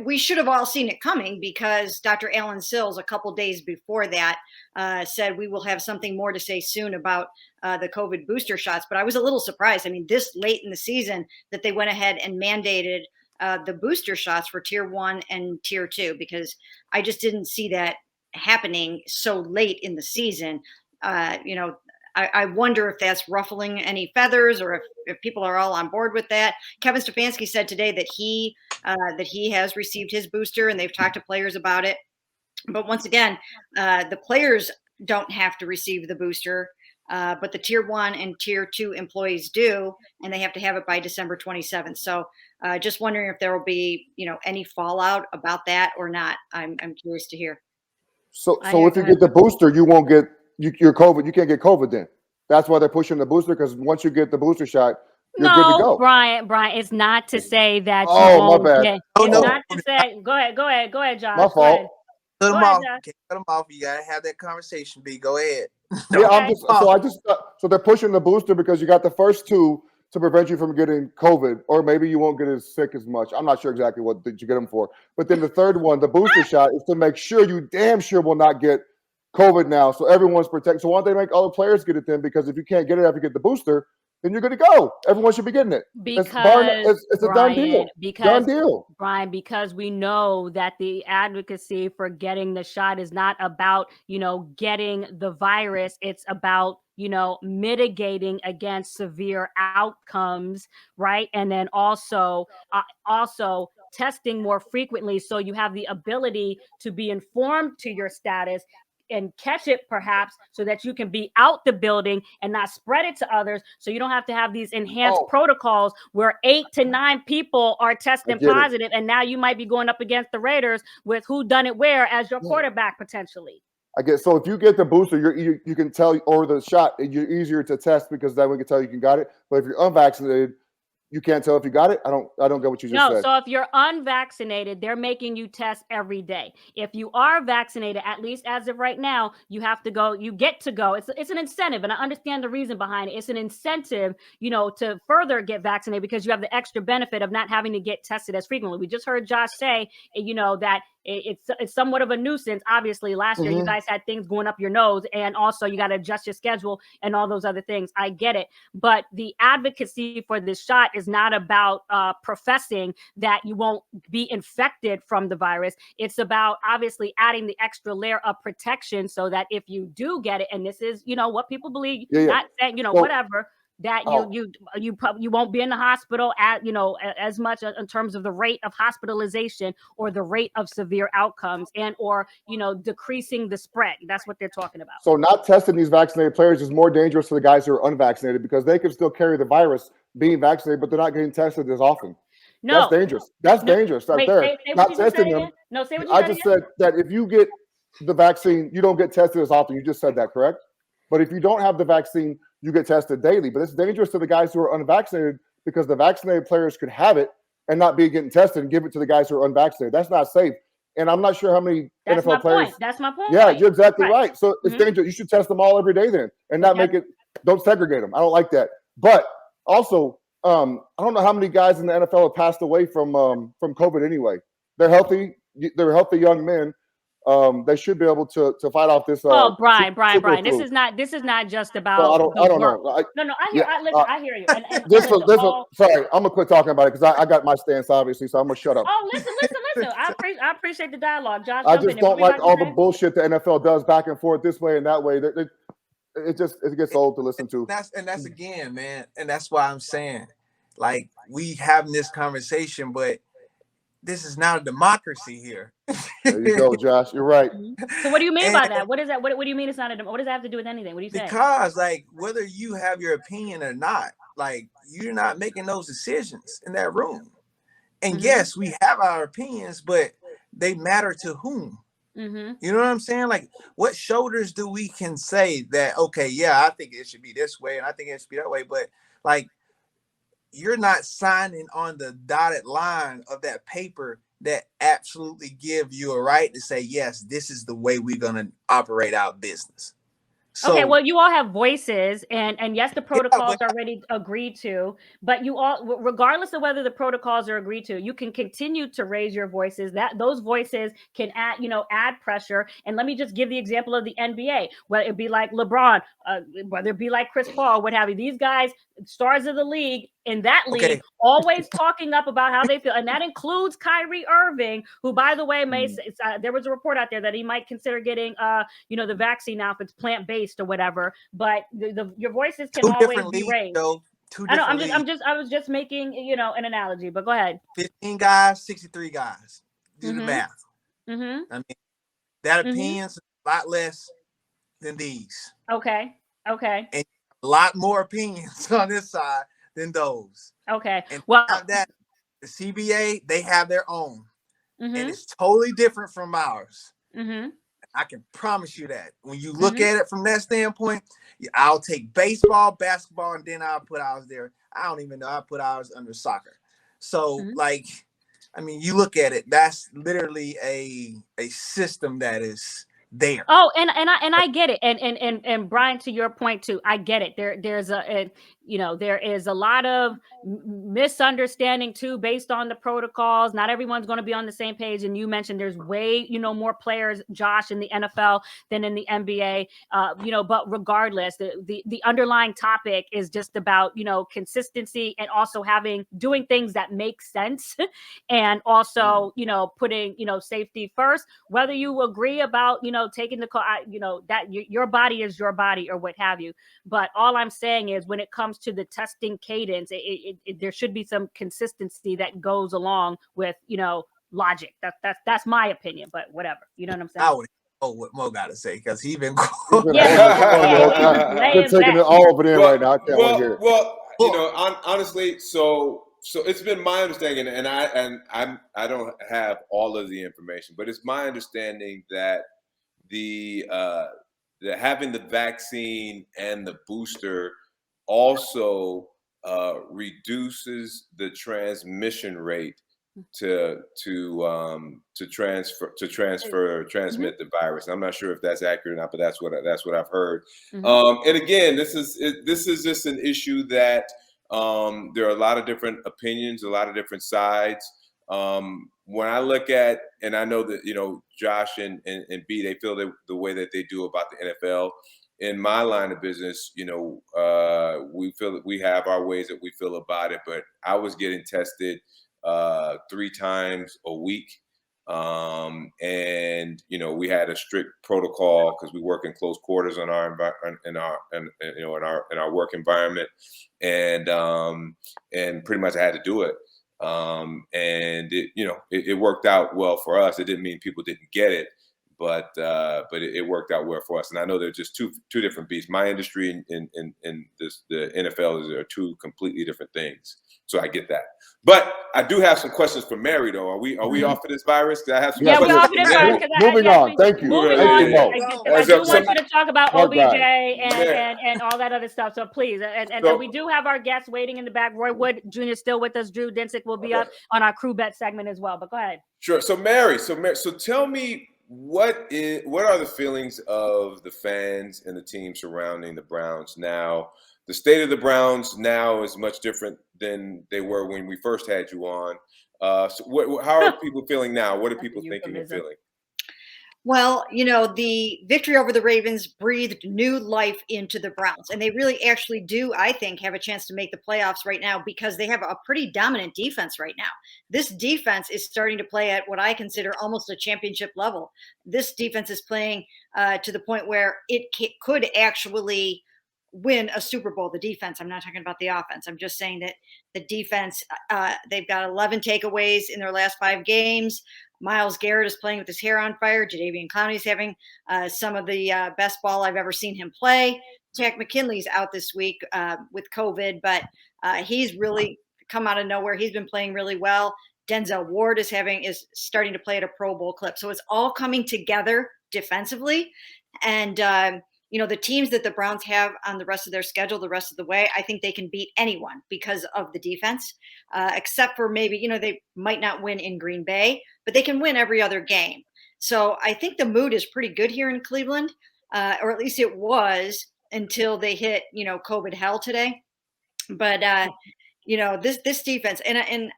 we should have all seen it coming, because Dr. Alan Sills, a couple days before that, said we will have something more to say soon about the COVID booster shots. But I was a little surprised. I mean, this late in the season that they went ahead and mandated the booster shots for tier 1 and tier 2, because I just didn't see that happening so late in the season. I wonder if that's ruffling any feathers, or if people are all on board with that. Kevin Stefanski said today that he has received his booster, and they've talked to players about it. But once again, the players don't have to receive the booster, but the tier 1 and tier 2 employees do, and they have to have it by December 27th. So just wondering if there will be, any fallout about that or not. I'm curious to hear. So if you get the booster, you won't get your COVID. You can't get COVID then. That's why they're pushing the booster, because once you get the booster shot, you're good to go. Brian, it's not to say that you won't. My bad. It's not to say. Go ahead, Josh. My fault. Cut them off. Can't cut them off. You gotta have that conversation. B, go ahead. Yeah, so they're pushing the booster because you got the first 2 to prevent you from getting COVID, or maybe you won't get as sick as much. I'm not sure exactly what did you get them for, but then the third one, the booster shot, is to make sure you damn sure will not get COVID now, so everyone's protected. So why don't they make all the players get it then? Because if you can't get it after you get the booster, then you're good to go. Everyone should be getting it. Because it's a done deal. Done deal. Brian, because we know that the advocacy for getting the shot is not about, getting the virus. It's about, mitigating against severe outcomes, right? And then also testing more frequently, so you have the ability to be informed to your status and catch it perhaps, so that you can be out the building and not spread it to others. So you don't have to have these enhanced protocols where 8 to 9 people are testing positive. And now you might be going up against the Raiders with who done it where as your quarterback potentially. I guess so. If you get the booster, you can tell, or the shot, you're easier to test, because then we can tell you can got it. But if you're unvaccinated, you can't tell if you got it. I don't get what you just said. No, so if you're unvaccinated, they're making you test every day. If you are vaccinated, at least as of right now, you have to go. You get to go. It's an incentive, and I understand the reason behind it. It's an incentive, to further get vaccinated, because you have the extra benefit of not having to get tested as frequently. We just heard Josh say, that it's somewhat of a nuisance. Obviously, last year you guys had things going up your nose, and also you got to adjust your schedule and all those other things. I get it, but the advocacy for this shot is not about professing that you won't be infected from the virus. It's about obviously adding the extra layer of protection, so that if you do get it, and this is what people believe, not saying whatever, that you won't be in the hospital as much in terms of the rate of hospitalization or the rate of severe outcomes, and or decreasing the spread. That's what they're talking about. So not testing these vaccinated players is more dangerous to the guys who are unvaccinated, because they can still carry the virus being vaccinated, but they're not getting tested as often. No, that's dangerous. That's dangerous right there. Say not testing them. No, say what you I just said that if you get the vaccine, you don't get tested as often. You just said that, correct? But if you don't have the vaccine, you get tested daily. But it's dangerous to the guys who are unvaccinated, because the vaccinated players could have it and not be getting tested and give it to the guys who are unvaccinated. That's not safe. And I'm not sure how many NFL players. That's my point. Yeah, you're exactly right. So it's dangerous. You should test them all every day then, and not make it. Don't segregate them. I don't like that. But also, I don't know how many guys in the NFL have passed away from COVID anyway. They're healthy. They're healthy young men. They should be able to fight off this. Brian. This is not just about. Well, I don't know. I hear you. And listen. Sorry, I'm gonna quit talking about it because I got my stance obviously, so I'm gonna shut up. Oh, listen. I appreciate the dialogue, Josh. I just don't like all the bullshit the NFL does back and forth this way and that way. It gets old to listen to. That's again, man, and that's why I'm saying, like, we having this conversation, but this is not a democracy here. There you go, Josh. You're right. So what do you mean by that? What is that? What do you mean it's not a? What does that have to do with anything? What do you say? Because, like, whether you have your opinion or not, like, you're not making those decisions in that room. And yes, we have our opinions, but they matter to whom? You know what I'm saying? Like, what shoulders do we can say that, okay, yeah, I think it should be this way, and I think it should be that way, but, like, you're not signing on the dotted line of that paper that absolutely give you a right to say, yes, this is the way we're going to operate our business. So, okay, well, you all have voices, and yes, the protocols are already agreed to, but you all, regardless of whether the protocols are agreed to, you can continue to raise your voices. That those voices can add pressure. And let me just give the example of the NBA, whether it be like LeBron, whether it be like Chris Paul, what have you. These guys, stars of the league, in that league, always talking up about how they feel. And that includes Kyrie Irving, who, by the way, there was a report out there that he might consider getting, the vaccine now if it's plant-based or whatever. But your voices can always be raised. I was just making, an analogy, but go ahead. 15 guys, 63 guys. Do the math. I mean, that opinion's a lot less than these. Okay. And a lot more opinions on this side than those. Okay. And that the CBA, they have their own. And it's totally different from ours. I can promise you that. When you look at it from that standpoint, I'll take baseball, basketball, and then I'll put ours there. I don't even know. I'll put ours under soccer. So, like, I mean, you look at it, that's literally a system that is there. Oh, and I get it. And Brian, to your point too, I get it. There is a lot of misunderstanding too, based on the protocols. Not everyone's going to be on the same page. And you mentioned there's way, more players, Josh, in the NFL than in the NBA. But regardless, the underlying topic is just about, consistency and also doing things that make sense and also, putting, safety first, whether you agree about, taking the call, that your body is your body or what have you. But all I'm saying is when it comes to the testing cadence, there should be some consistency that goes along with, logic. That's my opinion, but whatever. You know what I'm saying? I would what Mo got to say because he's been taking it all over there right now. I can't wait here. Well, honestly, so it's been my understanding, and I don't have all of the information, but it's my understanding that the having the vaccine and the booster also reduces the transmission rate to transmit the virus. I'm not sure if that's accurate or not, but that's what I've heard. And again, this is just an issue that there are a lot of different opinions, a lot of different sides. When I look at, and I know that, Josh and B, they feel the way that they do about the NFL. In my line of business, we feel that we have our ways that we feel about it, but I was getting tested 3 times a week. And we had a strict protocol because we work in close quarters in our work environment, and pretty much I had to do it. And it worked out well for us. It didn't mean people didn't get it, but it worked out well for us. And I know they're just two different beasts. My industry and the NFL are two completely different things. So I get that. But I do have some questions for Mary, though. Are we off of this virus? Because I have some questions. We're off of this virus. Moving on. Thank you. Moving on. I do want you to talk about OBJ and all that other stuff. So please, and we do have our guests waiting in the back. Roy Wood Jr. is still with us. Drew Dinsick will be up on our crew bet segment as well. But go ahead. Sure. So Mary, so tell me, what are the feelings of the fans and the team surrounding the Browns now? The state of the Browns now is much different than they were when we first had you on. So how are people feeling now? What are people thinking and feeling? Well, the victory over the Ravens breathed new life into the Browns, and they really actually do, I think, have a chance to make the playoffs right now because they have a pretty dominant defense right now. This defense is starting to play at what I consider almost a championship level. This defense is playing to the point where it could actually win a Super Bowl. The defense, I'm not talking about the offense. I'm just saying that the defense, they've got 11 takeaways in their last 5 games. Myles Garrett is playing with his hair on fire. Jadeveon Clowney's having some of the best ball I've ever seen him play. Jack McKinley's out this week with COVID, but he's really come out of nowhere. He's been playing really well. Denzel Ward is starting to play at a Pro Bowl clip. So it's all coming together defensively. And the teams that the Browns have on the rest of their schedule, the rest of the way, I think they can beat anyone because of the defense, except for maybe, they might not win in Green Bay, but they can win every other game. So I think the mood is pretty good here in Cleveland, or at least it was until they hit, COVID hell today. But, this defense and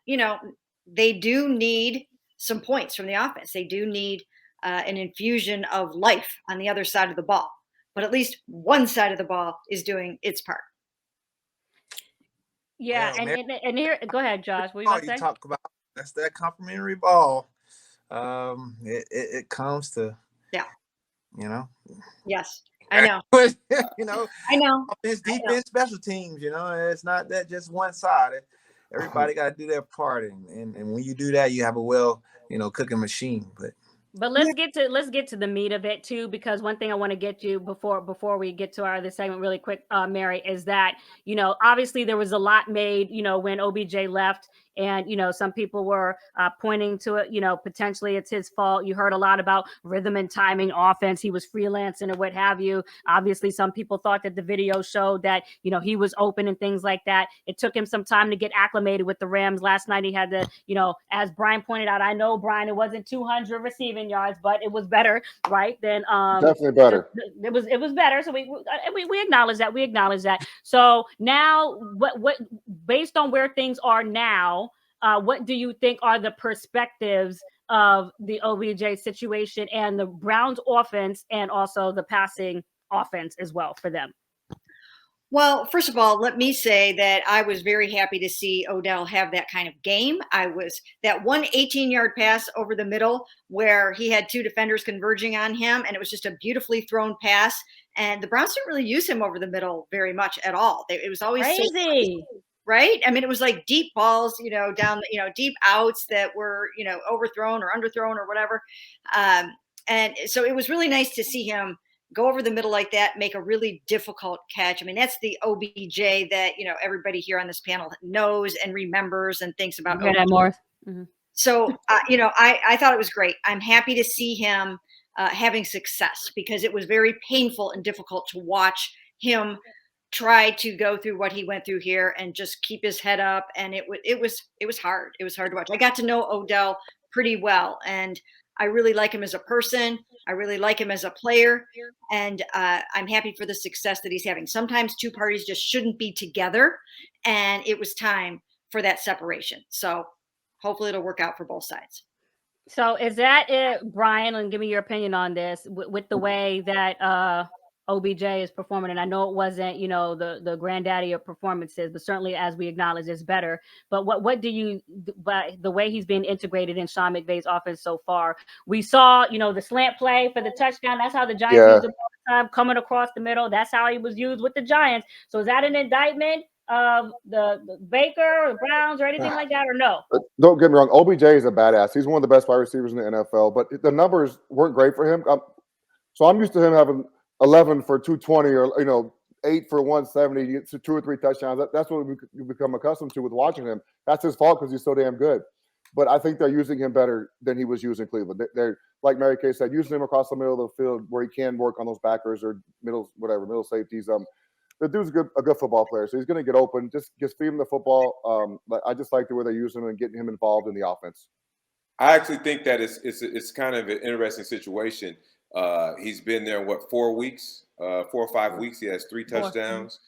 they do need some points from the offense. They do need an infusion of life on the other side of the ball. But at least one side of the ball is doing its part. Yeah, and here, go ahead, Josh. What are you you talk about? That's that complimentary ball. It comes to Yes, I know. I know. Offense, defense, special teams. It's not that just one side. Everybody got to do their part, and when you do that, you have a cooking machine. But let's get to the meat of it too, because one thing I want to get to before we get to our other segment really quick, Mary, is that, obviously there was a lot made, when OBJ left, and, some people were pointing to it, potentially it's his fault. You heard a lot about rhythm and timing offense. He was freelancing or what have you. Obviously, some people thought that the video showed that, he was open and things like that. It took him some time to get acclimated with the Rams. Last night he had to, as Brian pointed out, I know, Brian, it wasn't 200 receiving yards, but it was better, right? Than definitely better. It was better. So we acknowledge that. We acknowledge that. So now, what based on where things are now, what do you think are the perspectives of the OBJ situation and the Browns offense, and also the passing offense as well for them? Well, first of all, let me say that I was very happy to see Odell have that kind of game. That one 18-yard pass over the middle where he had 2 defenders converging on him, and it was just a beautifully thrown pass. And the Browns didn't really use him over the middle very much at all. It was always crazy. Right? I mean, it was like deep balls, down, deep outs that were, overthrown or underthrown or whatever. And so it was really nice to see him go over the middle like that, make a really difficult catch. I mean, that's the OBJ that, everybody here on this panel knows and remembers and thinks about. Mm-hmm. So, I thought it was great. I'm happy to see him having success, because it was very painful and difficult to watch him try to go through what he went through here and just keep his head up. And it was hard. It was hard to watch. I got to know Odell pretty well, and I really like him as a person. I really like him as a player, and I'm happy for the success that he's having. Sometimes 2 parties just shouldn't be together, and it was time for that separation. So hopefully it'll work out for both sides. So is that it, Brian? And give me your opinion on this with the way that OBJ is performing. And I know it wasn't, the granddaddy of performances, but certainly, as we acknowledge, it's better. But what do you, by the way he's been integrated in Sean McVay's offense so far? We saw, the slant play for the touchdown. That's how the Giants used him all the time, coming across the middle. That's how he was used with the Giants. So is that an indictment of the Baker or the Browns or anything like that, or no? Don't get me wrong. OBJ is a badass. He's one of the best wide receivers in the NFL, but the numbers weren't great for him. So I'm used to him having 11 for 220 or 8 for 170, 2 or 3 touchdowns. That's what we become accustomed to with watching him. That's his fault because he's so damn good. But I think they're using him better than he was using Cleveland. They're like Mary Kay said, using him across the middle of the field where he can work on those backers or middle safeties. The dude's a good football player, so he's going to get open. Just feed him the football. But I just like the way they're using him and getting him involved in the offense. I actually think that it's kind of an interesting situation. He's been there 4 weeks, 4 or 5 weeks. He has 3 touchdowns.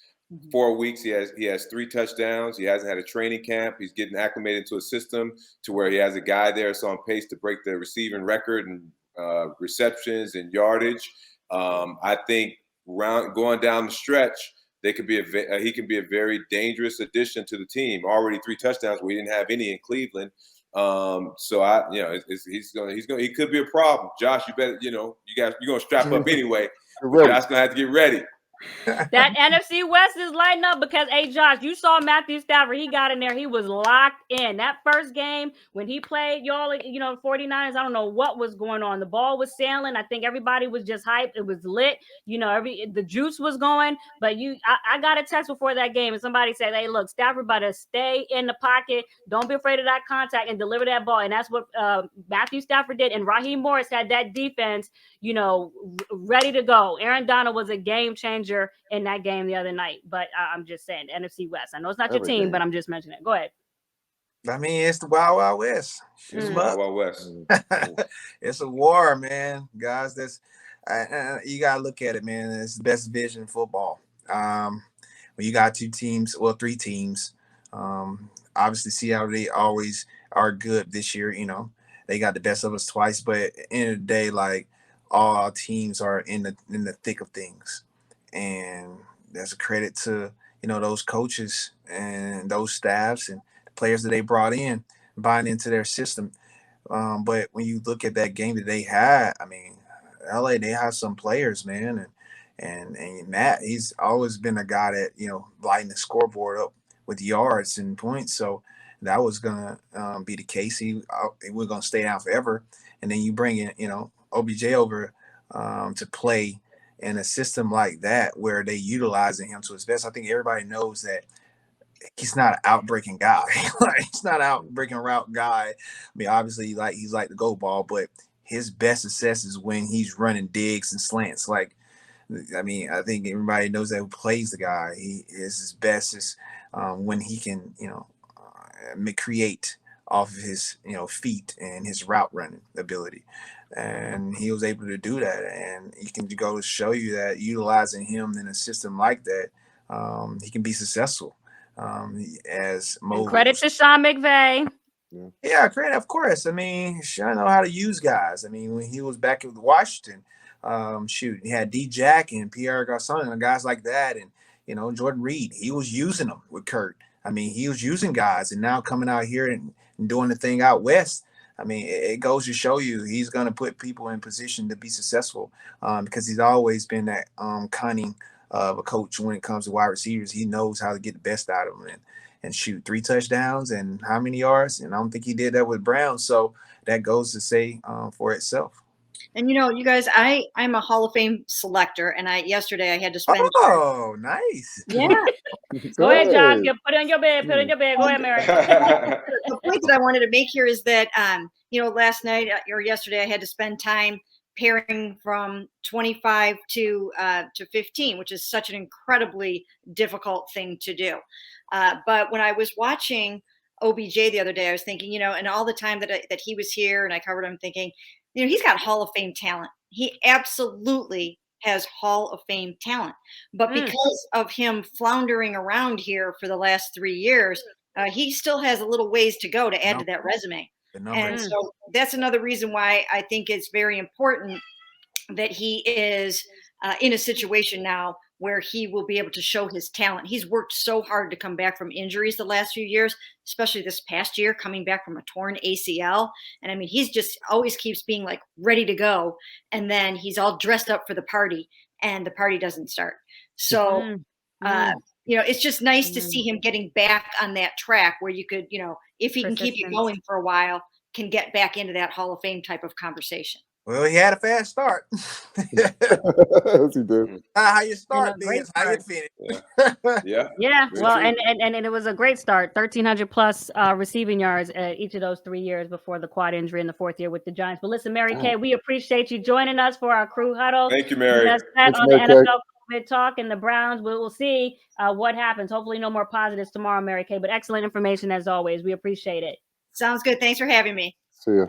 4 weeks, he has 3 touchdowns. He hasn't had a training camp. He's getting acclimated to a system to where he has a guy there that's on pace to break the receiving record and receptions and yardage. I think going down the stretch, he can be a very dangerous addition to the team. Already 3 touchdowns. We didn't have any in Cleveland. He could be a problem. Josh, you better, you're gonna strap up anyway. Josh's gonna have to get ready. That NFC West is lighting up because, hey, Josh, you saw Matthew Stafford. He got in there. He was locked in. That first game when he played, y'all, 49ers, I don't know what was going on. The ball was sailing. I think everybody was just hyped. It was lit. The juice was going. But I got a text before that game, and somebody said, hey, look, Stafford better stay in the pocket. Don't be afraid of that contact and deliver that ball. And that's what Matthew Stafford did. And Raheem Morris had that defense, ready to go. Aaron Donald was a game changer in that game the other night. But I'm just saying, NFC West. I know it's not your team, but I'm just mentioning it. Go ahead. I mean, it's the Wild Wild West. It's Wild Wild West. It's a war, man. Guys, you gotta look at it, man. It's the best division in football. When you got 3 teams. Obviously, Seattle, they always are good this year. They got the best of us twice. But at the end of the day, like, all teams are in the thick of things. And that's a credit to those coaches and those staffs and the players that they brought in, buying into their system. But when you look at that game that they had, I mean, LA, they have some players, man, and Matt, he's always been a guy that lighting the scoreboard up with yards and points. So that was gonna be the case. We're gonna stay down forever, and then you bring in OBJ over to play in a system like that where they utilizing him to his best. I think everybody knows that he's not an outbreaking guy. He's not an outbreaking route guy. I mean, obviously, he's like the go ball, but his best success is when he's running digs and slants. I think everybody knows that who plays the guy. He is his best is when he can, create off of his, feet and his route running ability. And he was able to do that. And he can go to show you that utilizing him in a system like that, he can be successful. Credit to Sean McVay. Yeah, credit, of course. I mean, Sean know how to use guys. I mean, when he was back with Washington, he had D. Jack and Pierre Garçon and guys like that. And, Jordan Reed, he was using them with Kurt. I mean, he was using guys, and now coming out here and doing the thing out west. I mean, it goes to show you he's going to put people in position to be successful because he's always been that cunning of a coach when it comes to wide receivers. He knows how to get the best out of them and shoot 3 touchdowns and how many yards. And I don't think he did that with Brown. So that goes to say for itself. And you guys, I'm a Hall of Fame selector, and yesterday I had to spend. Oh, nice. Yeah. Go ahead, Josh. Put it on your bed. Put it on your bed. Go ahead, Mary. The point that I wanted to make here is that last night or yesterday I had to spend time pairing from 25 to 15, which is such an incredibly difficult thing to do. But when I was watching OBJ the other day, I was thinking, and all the time that he was here and I covered him, thinking, he's got Hall of Fame talent. He absolutely has Hall of Fame talent. But because of him floundering around here for the last 3 years, he still has a little ways to go to add to that resume. And so that's another reason why I think it's very important that he is in a situation now where he will be able to show his talent. He's worked so hard to come back from injuries the last few years, especially this past year, coming back from a torn ACL. And I mean, he's just always keeps being like ready to go. And then he's all dressed up for the party and the party doesn't start. So it's just nice to see him getting back on that track where you could, if he can keep it going for a while, can get back into that Hall of Fame type of conversation. Well, he had a fast start. Yes, he did. How you start, is how you finish. Yeah. Well, and it was a great start. 1,300 plus receiving yards each of those 3 years before the quad injury in the 4th year with the Giants. But listen, Mary Kay, we appreciate you joining us for our Crew Huddle. Thank you, Mary. Thanks, on the NFL COVID talk and the Browns. We'll see what happens. Hopefully, no more positives tomorrow, Mary Kay. But excellent information as always. We appreciate it. Sounds good. Thanks for having me. See ya.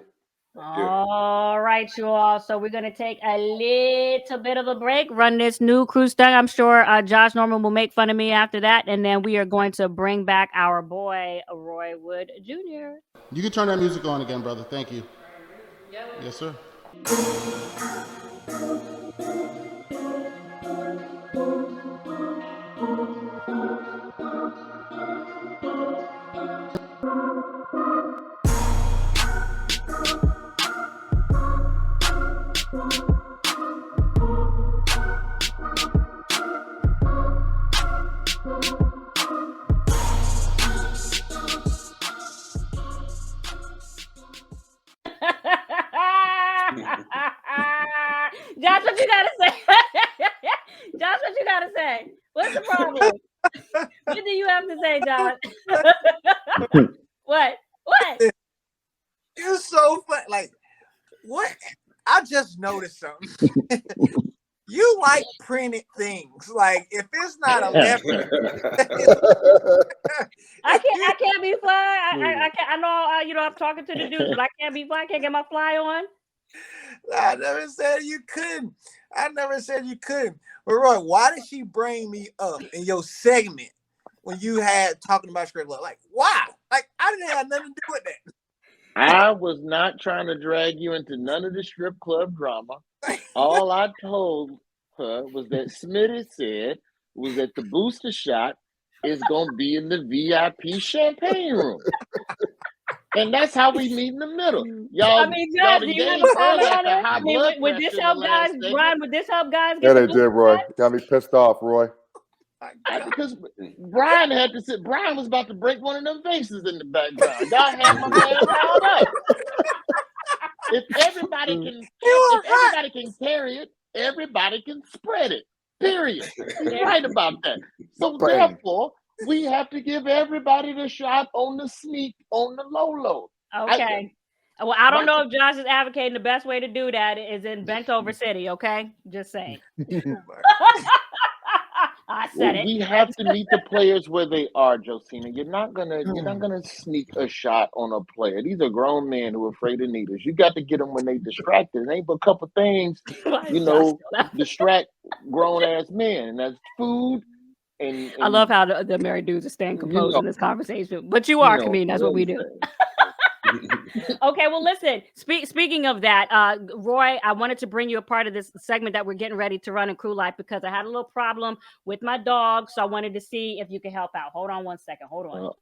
All right, you all. So we're going to take a little bit of a break, run this new Crew stuff. I'm sure Josh Norman will make fun of me after that. And then we are going to bring back our boy, Roy Wood Jr. You can turn that music on again, brother. Thank you. Yes, sir. Josh, what you gotta say? Josh, what you gotta say? What's the problem? What do you have to say, Josh? What? You're so fun. Like, what? I just noticed something. You like printed things. Like, if it's not a left, I can't be fly. I know. I'm talking to the dudes, but I can't be fly. I can't get my fly on. I never said you couldn't. But Roy, why did she bring me up in your segment when you had talking about strip club? Like, why? Like, I didn't have nothing to do with that. I was not trying to drag you into none of the strip club drama. All I told her was that Smitty said was that the booster shot is going to be in the VIP champagne room. And that's how we meet in the middle. Y'all, Josh, do you have a comment on it? Would this help guys, Brian? Would this help guys? Yeah, they did, Roy. Got me pissed off, Roy. Because Brian had to sit. Brian was about to break one of them vases in the background. Y'all had my man riled up. If everybody can carry it, everybody can spread it. Period. He's right about that. So therefore, we have to give everybody the shot on the sneak, on the low. Okay. Well, I don't know if Josh is advocating the best way to do that is in Bent Over City. Okay, just saying. I said it. We have to meet the players where they are, Josina. You're not gonna sneak a shot on a player. These are grown men who are afraid of needles. You got to get them when they distracted. It ain't but a couple things, distract grown ass men, and that's food. And I love how the married dudes are staying composed in this conversation. But you are, Kameen. That's what we do. Okay, well, listen, speaking of that, Roy, I wanted to bring you a part of this segment that we're getting ready to run in Crew Life because I had a little problem with my dog, so I wanted to see if you could help out. Hold on one second. Hold on.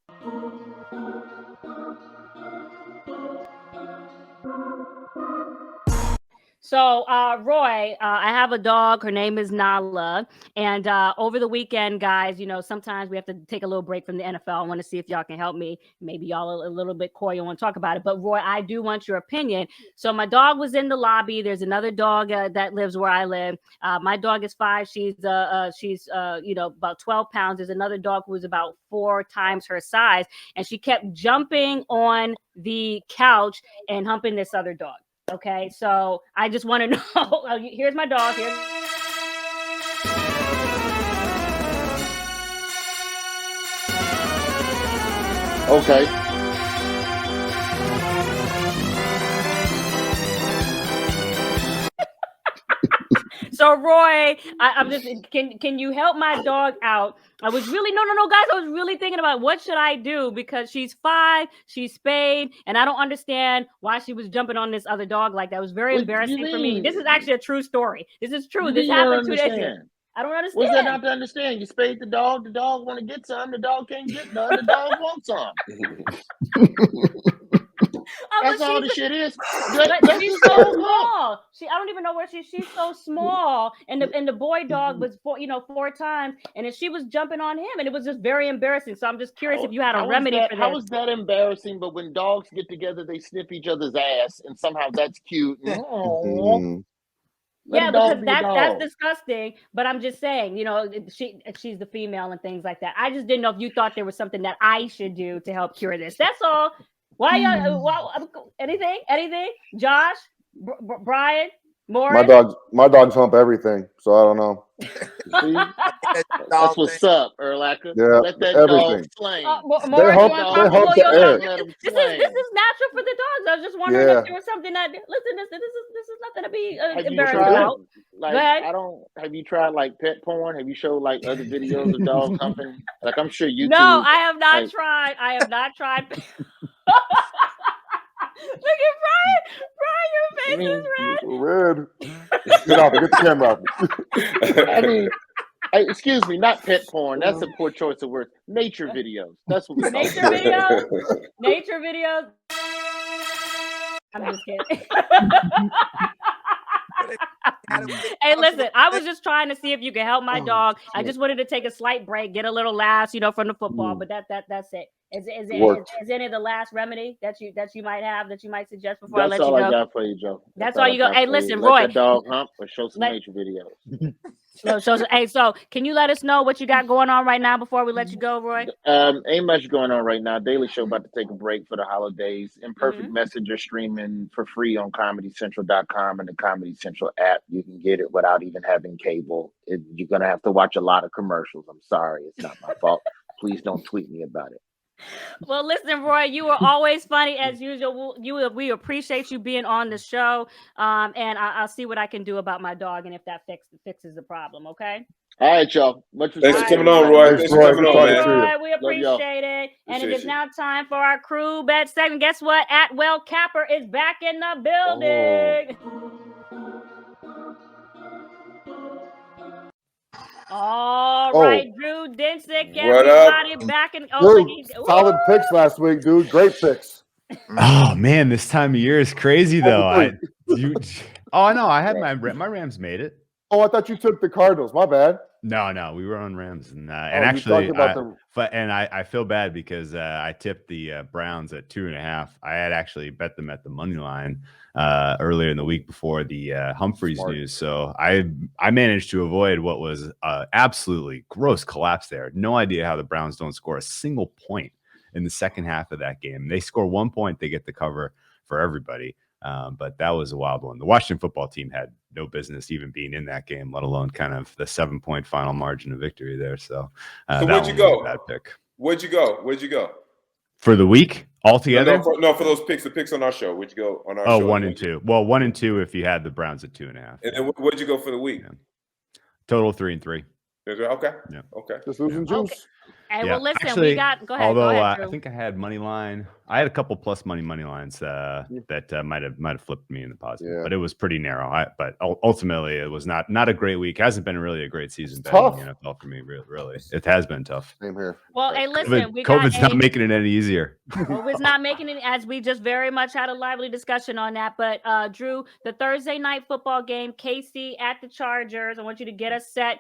So, Roy, I have a dog. Her name is Nala. And over the weekend, guys, sometimes we have to take a little break from the NFL. I want to see if y'all can help me. Maybe y'all are a little bit coy. You want to talk about it. But, Roy, I do want your opinion. So my dog was in the lobby. There's another dog that lives where I live. My dog is 5. She's about 12 pounds. There's another dog who was about 4 times her size. And she kept jumping on the couch and humping this other dog. Okay, so I just want to know. Here's my dog here. Okay. So Roy, I'm just can you help my dog out? I was really no guys, I was really thinking about what should I do because she's 5, she's spayed, and I don't understand why she was jumping on this other dog like that. It was very embarrassing for me. This is actually a true story. This is true. This happened 2 days ago. I don't understand. What's that not to understand? You spayed the dog want to get some, the dog can't get none, the dog wants some. That's all the shit is. But she's so small. I don't even know where she's so small. And the boy dog was 4 times, and then she was jumping on him, and it was just very embarrassing. So I'm just curious if you had a remedy for that. How is that embarrassing? But when dogs get together, they sniff each other's ass, and somehow that's cute. Yeah, because that's disgusting. But I'm just saying, she's the female and things like that. I just didn't know if you thought there was something that I should do to help cure this. That's all. Why anything? Josh, Brian, Maurice? My dogs hump everything, so I don't know. See? That's what's up, Urlacher. Yeah, let that everything. dog slay. They hump the air. This is natural for the dogs. I was just wondering if there was something that. Listen, this is nothing to be embarrassed about. Go ahead. Have you tried like pet porn? Have you showed like other videos of dogs humping? Like I'm sure you. No, I have not tried. I have not tried. Look at Brian. Brian, your face is red. Get off it. Get the camera off. I mean, excuse me, not pet porn. That's a poor choice of words. Nature videos. That's what we call nature videos. Nature videos. I'm just kidding. Hey, listen, I was just trying to see if you could help my dog. I just wanted to take a slight break, get a little laughs, from the football, but that's it. Is any of the last remedy that you might have that you might suggest before I let you go? That's all I got for you, Joe. That's all you go. Hey, listen, Roy. Let the dog hump or show some nature videos. So can you let us know what you got going on right now before we let you go, Roy? Ain't much going on right now. Daily Show about to take a break for the holidays. Imperfect Messenger streaming for free on ComedyCentral.com and the Comedy Central app. You can get it without even having cable. You're gonna have to watch a lot of commercials. I'm sorry, it's not my fault. Please don't tweet me about it. Well, listen, Roy, you were always funny as usual. We appreciate you being on the show, and I'll see what I can do about my dog and if that fixes the problem. Okay. All right, y'all. Thanks for coming on, Roy. Thanks for coming on, man. We appreciate it. And it is now time for our crew bet segment. Guess what? Atwell Capper is back in the building. All right, Drew Dinsick, everybody back in. Solid picks last week, dude. Great picks. Oh man, this time of year is crazy though. I had my Rams made it. Oh, I thought you took the Cardinals. My bad. No, we were on Rams, and actually, I feel bad because I tipped the Browns at 2.5. I had actually bet them at the money line earlier in the week before the Humphreys news, so I managed to avoid what was absolutely gross collapse there. No idea how the Browns don't score a single point in the second half of that game. They score 1 point, they get the cover for everybody. But that was a wild one. The Washington football team had no business even being in that game, let alone kind of the 7-point final margin of victory there. So where'd you go? Bad pick. Where'd you go? For the week altogether? No, for those picks, the picks on our show. Where'd you go on our show? 1 and 2. Well, 1 and 2 if you had the Browns at 2.5. And then where'd you go for the week? Yeah. Total 3 and 3. Okay. Yeah. Okay. Just losing juice. Okay. Hey, well, listen, actually, we got. Go ahead. Although go ahead, I think I had money line. I had a couple plus money lines that might have flipped me in the positive, but it was pretty narrow. But ultimately, it was not a great week. Hasn't been really a great season. Tough. In the NFL for me, really. It has been tough. Same here. Well, hey, listen, COVID's not making it any easier. COVID's not making it, as we just very much had a lively discussion on that. But Drew, the Thursday night football game, KC at the Chargers. I want you to get us set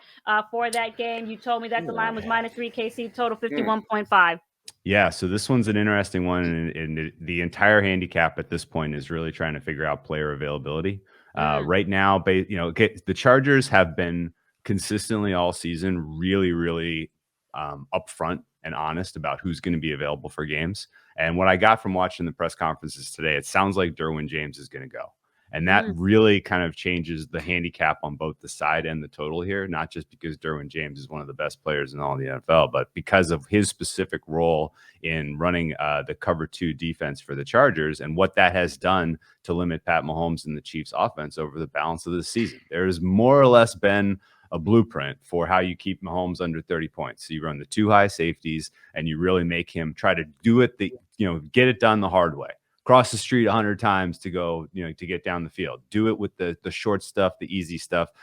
for that game. You told me that the line was -3. KC total 51.5. Yeah, so this one's an interesting one, and the entire handicap at this point is really trying to figure out player availability. Right now, the Chargers have been consistently all season really upfront and honest about who's going to be available for games. And what I got from watching the press conferences today, it sounds like Derwin James is going to go. And that really kind of changes the handicap on both the side and the total here, not just because Derwin James is one of the best players in all the NFL, but because of his specific role in running the cover 2 defense for the Chargers and what that has done to limit Pat Mahomes and the Chiefs offense over the balance of the season. There's more or less been a blueprint for how you keep Mahomes under 30 points. So you run the 2 high safeties and you really make him try to do it, get it done the hard way. Cross the street 100 times to go, to get down the field. Do it with the short stuff, the easy stuff.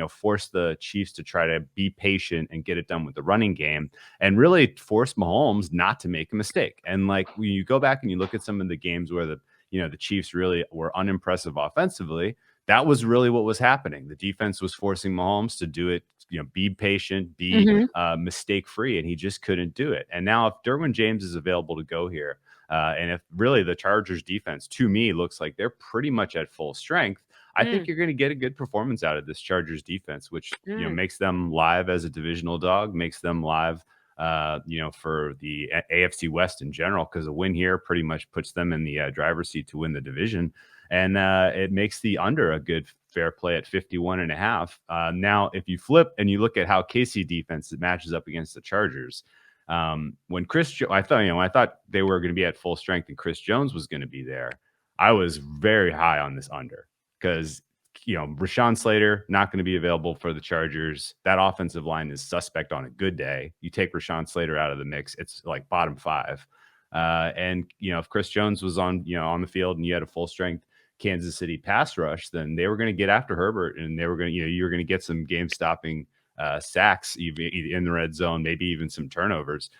Force the Chiefs to try to be patient and get it done with the running game, and really force Mahomes not to make a mistake. And like when you go back and you look at some of the games where the Chiefs really were unimpressive offensively, that was really what was happening. The defense was forcing Mahomes to do it, be patient, be mistake free, and he just couldn't do it. And now if Derwin James is available to go here, and if really the Chargers defense, to me, looks like they're pretty much at full strength, I think you're going to get a good performance out of this Chargers defense, which makes them live as a divisional dog, makes them live, for the AFC West in general, because a win here pretty much puts them in the driver's seat to win the division. And it makes the under a good fair play at 51.5. Now, if you flip and you look at how KC defense matches up against the Chargers, when I thought they were going to be at full strength and Chris Jones was going to be there, I was very high on this under because Rashawn Slater not going to be available for the Chargers. That offensive line is suspect on a good day. You take Rashawn Slater out of the mix, it's like bottom 5. And if Chris Jones was on the field and you had a full strength Kansas City pass rush, then they were going to get after Herbert, and they were going to, you were going to get some game-stopping sacks even in the red zone, maybe even some turnovers.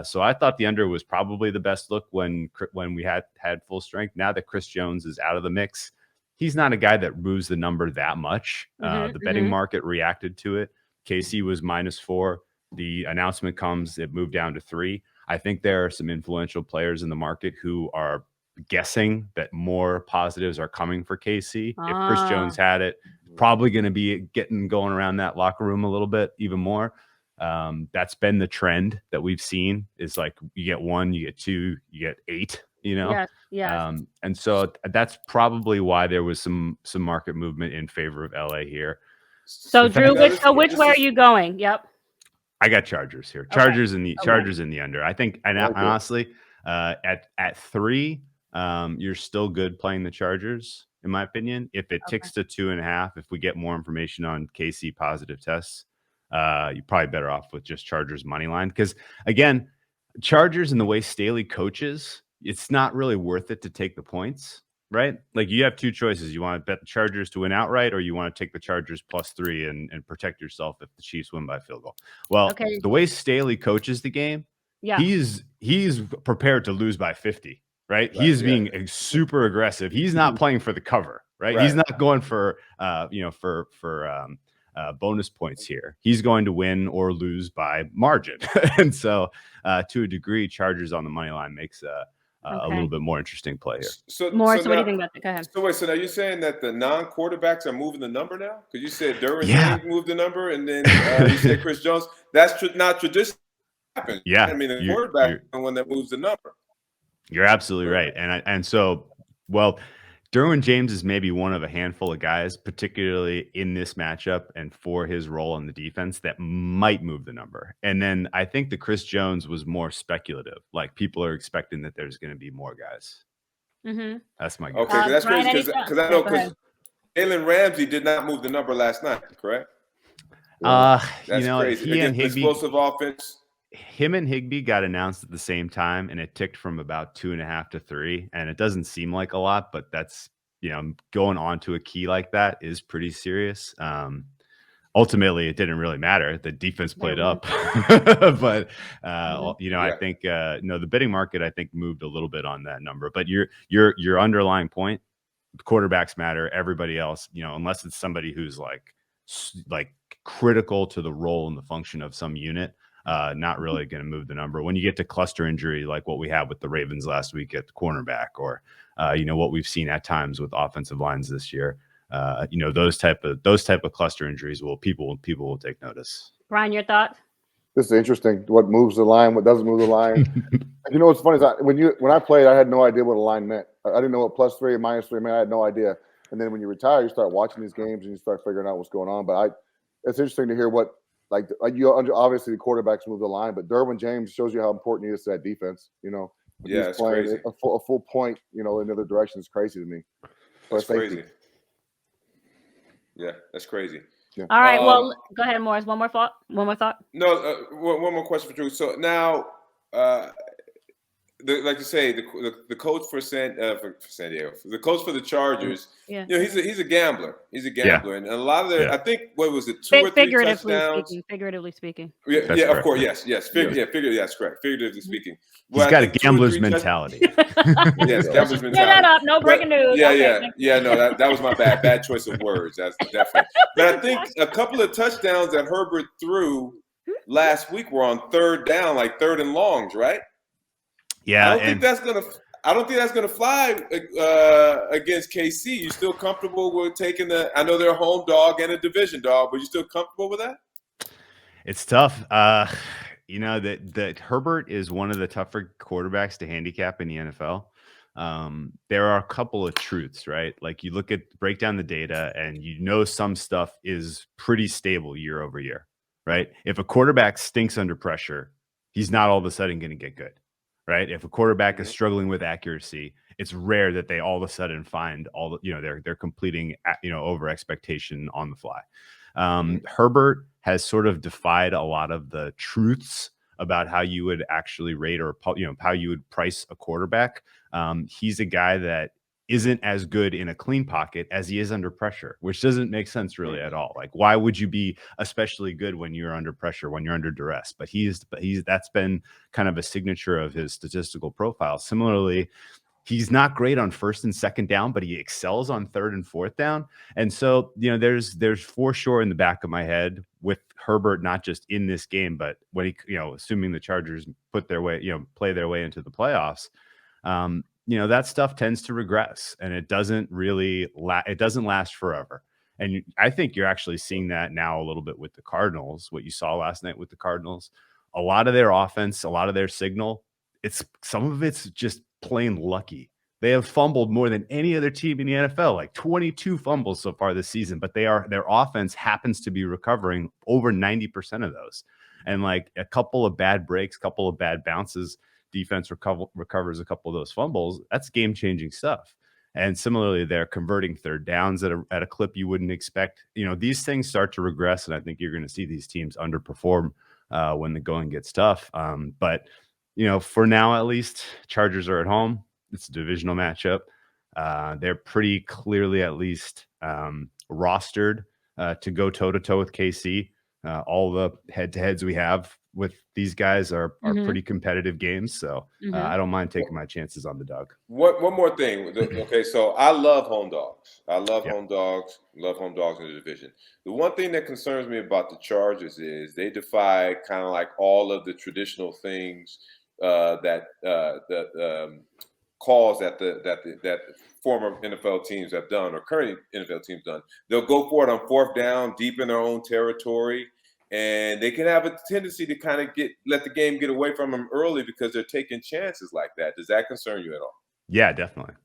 So I thought the under was probably the best look when we had full strength. Now that Chris Jones is out of the mix, he's not a guy that moves the number that much. The betting market reacted to it. KC was -4. The announcement comes, it moved down to 3. I think there are some influential players in the market who are guessing that more positives are coming for KC. If Chris Jones had it, probably going to be going around that locker room a little bit even more. That's been the trend that we've seen, is like you get 1, you get 2, you get 8, Yes. And so that's probably why there was some market movement in favor of LA here. So Drew, which way are you going? Yep. I got Chargers here. Chargers in the under. I think, and honestly, at 3, you're still good playing the Chargers, in my opinion. If it ticks to 2.5, if we get more information on KC positive tests, you're probably better off with just Chargers money line. Because again, Chargers and the way Staley coaches, it's not really worth it to take the points, right? Like you have 2 choices. You want to bet the Chargers to win outright, or you want to take the Chargers +3 and protect yourself if the Chiefs win by field goal. Well, the way Staley coaches the game, he's prepared to lose by 50. Right. He's being super aggressive. He's not playing for the cover. Right. He's not going for bonus points here. He's going to win or lose by margin. And so to a degree, Chargers on the money line makes a little bit more interesting play here. So what do you think about that? Go ahead. So wait, so now you're saying that the non-quarterbacks are moving the number now? Because you said Derwin James moved the number, and then you said Chris Jones. That's not traditionally happens. Yeah. I mean, the quarterback is the one that moves the number. You're absolutely right. And so, Derwin James is maybe one of a handful of guys, particularly in this matchup and for his role in the defense, that might move the number. And then I think the Chris Jones was more speculative. Like people are expecting that there's going to be more guys. That's my guess. Okay, that's crazy because I know Jalen Ramsey did not move the number last night, correct? That's crazy. He and Higbee, explosive offense. Him and Higbee got announced at the same time, and it ticked from about 2.5 to 3. And it doesn't seem like a lot, but that's, going on to a key like that is pretty serious. Ultimately, it didn't really matter. The defense played up, but I think the betting market, I think, moved a little bit on that number. But your underlying point, quarterbacks matter. Everybody else, unless it's somebody who's like critical to the role and the function of some unit. Not really going to move the number. When you get to cluster injury, like what we had with the Ravens last week at cornerback, or what we've seen at times with offensive lines this year, those type of cluster injuries people will take notice. Brian, your thoughts? This is interesting. What moves the line? What doesn't move the line? What's funny is when I played, I had no idea what a line meant. I didn't know what +3 and -3 meant. I had no idea. And then when you retire, you start watching these games and you start figuring out what's going on. But it's interesting to hear what. Like obviously the quarterbacks move the line, but Derwin James shows you how important he is to that defense. He's playing crazy. A full point, in the other direction is crazy to me. That's crazy. Yeah, that's crazy. Yeah. All right. Well, go ahead, Maurice. One more thought. No, one more question for Drew. So now, like you say, the coach for San Diego, the coach for the Chargers, yeah. He's a gambler. He's a gambler, and a lot of their, I think, what was it, 2 or 3 touchdowns? Figuratively speaking. Yeah, That's of correct, course, yes. That's correct. Figuratively speaking, he's got a gambler's mentality. Yes, gambler's mentality. Clear that up. No breaking news. Yeah. No, that was my bad choice of words. That's definitely. But I think a couple of touchdowns that Herbert threw last week were on 3rd down, like 3rd and longs, right? Yeah, I don't think that's gonna fly against KC. You still comfortable with taking the? I know they're a home dog and a division dog, but you still comfortable with that? It's tough. That Herbert is one of the tougher quarterbacks to handicap in the NFL. There are a couple of truths, right? Like you break down the data, and some stuff is pretty stable year over year, right? If a quarterback stinks under pressure, he's not all of a sudden going to get good. Right. If a quarterback is struggling with accuracy, it's rare that they all of a sudden find they're completing, over expectation on the fly. Herbert has sort of defied a lot of the truths about how you would actually rate or, how you would price a quarterback. He's a guy that isn't as good in a clean pocket as he is under pressure, which doesn't make sense really at all. Like, why would you be especially good when you're under pressure, when you're under duress? But that's been kind of a signature of his statistical profile. Similarly, he's not great on 1st and 2nd down, but he excels on 3rd and 4th down. And so, there's for sure in the back of my head with Herbert, not just in this game, but when assuming the Chargers play their way into the playoffs, that stuff tends to regress, and it doesn't really it doesn't last forever. And I think you're actually seeing that now a little bit with the Cardinals, what you saw last night with the Cardinals. A lot of their offense, a lot of their signal, some of it's just plain lucky. They have fumbled more than any other team in the NFL, like 22 fumbles so far this season, but their offense happens to be recovering over 90% of those. And like a couple of bad breaks, couple of bad bounces, defense recovers a couple of those fumbles. That's game-changing stuff. And similarly, they're converting 3rd downs at a clip you wouldn't expect. These things start to regress, and I think you're going to see these teams underperform when the going gets tough. But for now at least, Chargers are at home. It's a divisional matchup. They're pretty clearly at least rostered to go toe-to-toe with KC. All the head-to-heads we have with these guys are pretty competitive games. So I don't mind taking my chances on the dog. One more thing. Okay, so I love home dogs. I love home dogs. Love home dogs in the division. The one thing that concerns me about the Chargers is they defy kind of like all of the traditional things that calls that that former NFL teams have done or current NFL teams done. They'll go for it on 4th down, deep in their own territory. And they can have a tendency to kind of let the game get away from them early because they're taking chances like that. Does that concern you at all? Yeah, definitely.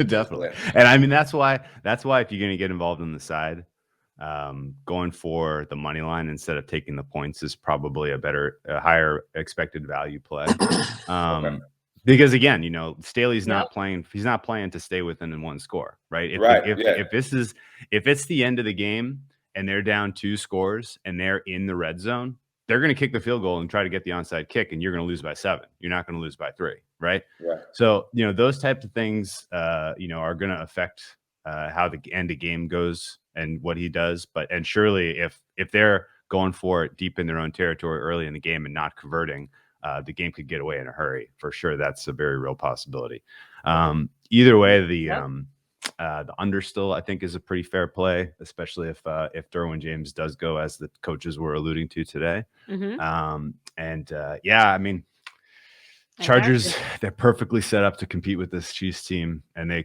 Definitely. Yeah. And I mean, that's why if you're going to get involved on the side, going for the money line instead of taking the points is probably a higher expected value play. Okay. Because again, Staley's not playing. He's not playing to stay within 1 score, right? If it's the end of the game and they're down 2 scores and they're in the red zone, they're going to kick the field goal and try to get the onside kick, and you're going to lose by 7. You're not going to lose by 3, right? Yeah. So, those types of things, are going to affect how the end of game goes and what he does. And surely if they're going for it deep in their own territory early in the game and not converting, the game could get away in a hurry. For sure, that's a very real possibility. Either way, the under still, I think, is a pretty fair play, especially if Derwin James does go, as the coaches were alluding to today. I mean, Chargers, they're perfectly set up to compete with this Chiefs team, and they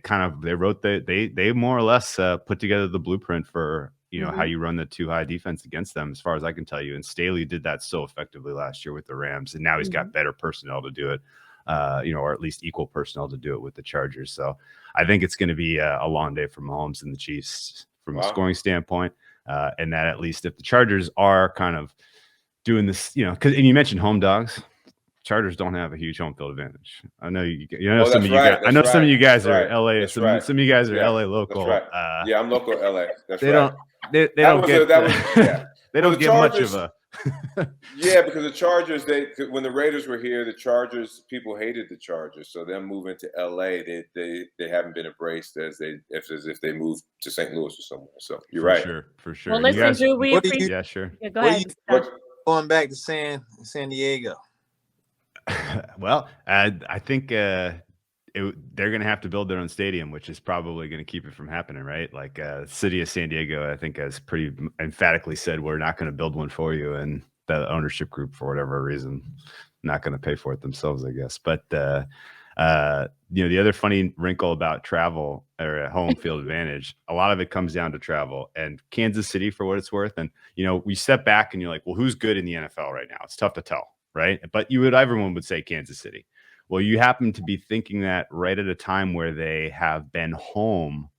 more or less put together the blueprint for how you run the too high defense against them, as far as I can tell you. And Staley did that so effectively last year with the Rams, and now he's got better personnel to do it. Or at least equal personnel to do it with the Chargers. So I think it's going to be a long day for Mahomes and the Chiefs from a scoring standpoint. And that at least if the Chargers are kind of doing this, and you mentioned home dogs, Chargers don't have a huge home field advantage. I know some of you guys. I know some of you guys are LA. Some of you guys are LA local. That's right. I'm local LA. That's they don't get much of a Yeah, because the Chargers, when the Raiders were here, the Chargers people hated the Chargers. So them moving to LA, they haven't been embraced as if they moved to St. Louis or somewhere. So you're right. For sure. Well, listen, Drew, we appreciate. Yeah, sure. Yeah, go ahead. Going back to San Diego? Well, I think they're going to have to build their own stadium, which is probably going to keep it from happening, right? Like city of San Diego, I think has pretty emphatically said, we're not going to build one for you. And the ownership group, for whatever reason, not going to pay for it themselves, I guess. But, the other funny wrinkle about travel or home field advantage, a lot of it comes down to travel and Kansas City, for what it's worth. And, we step back and you're like, well, who's good in the NFL right now? It's tough to tell, right? But everyone would say Kansas City. Well, you happen to be thinking that right at a time where they have been home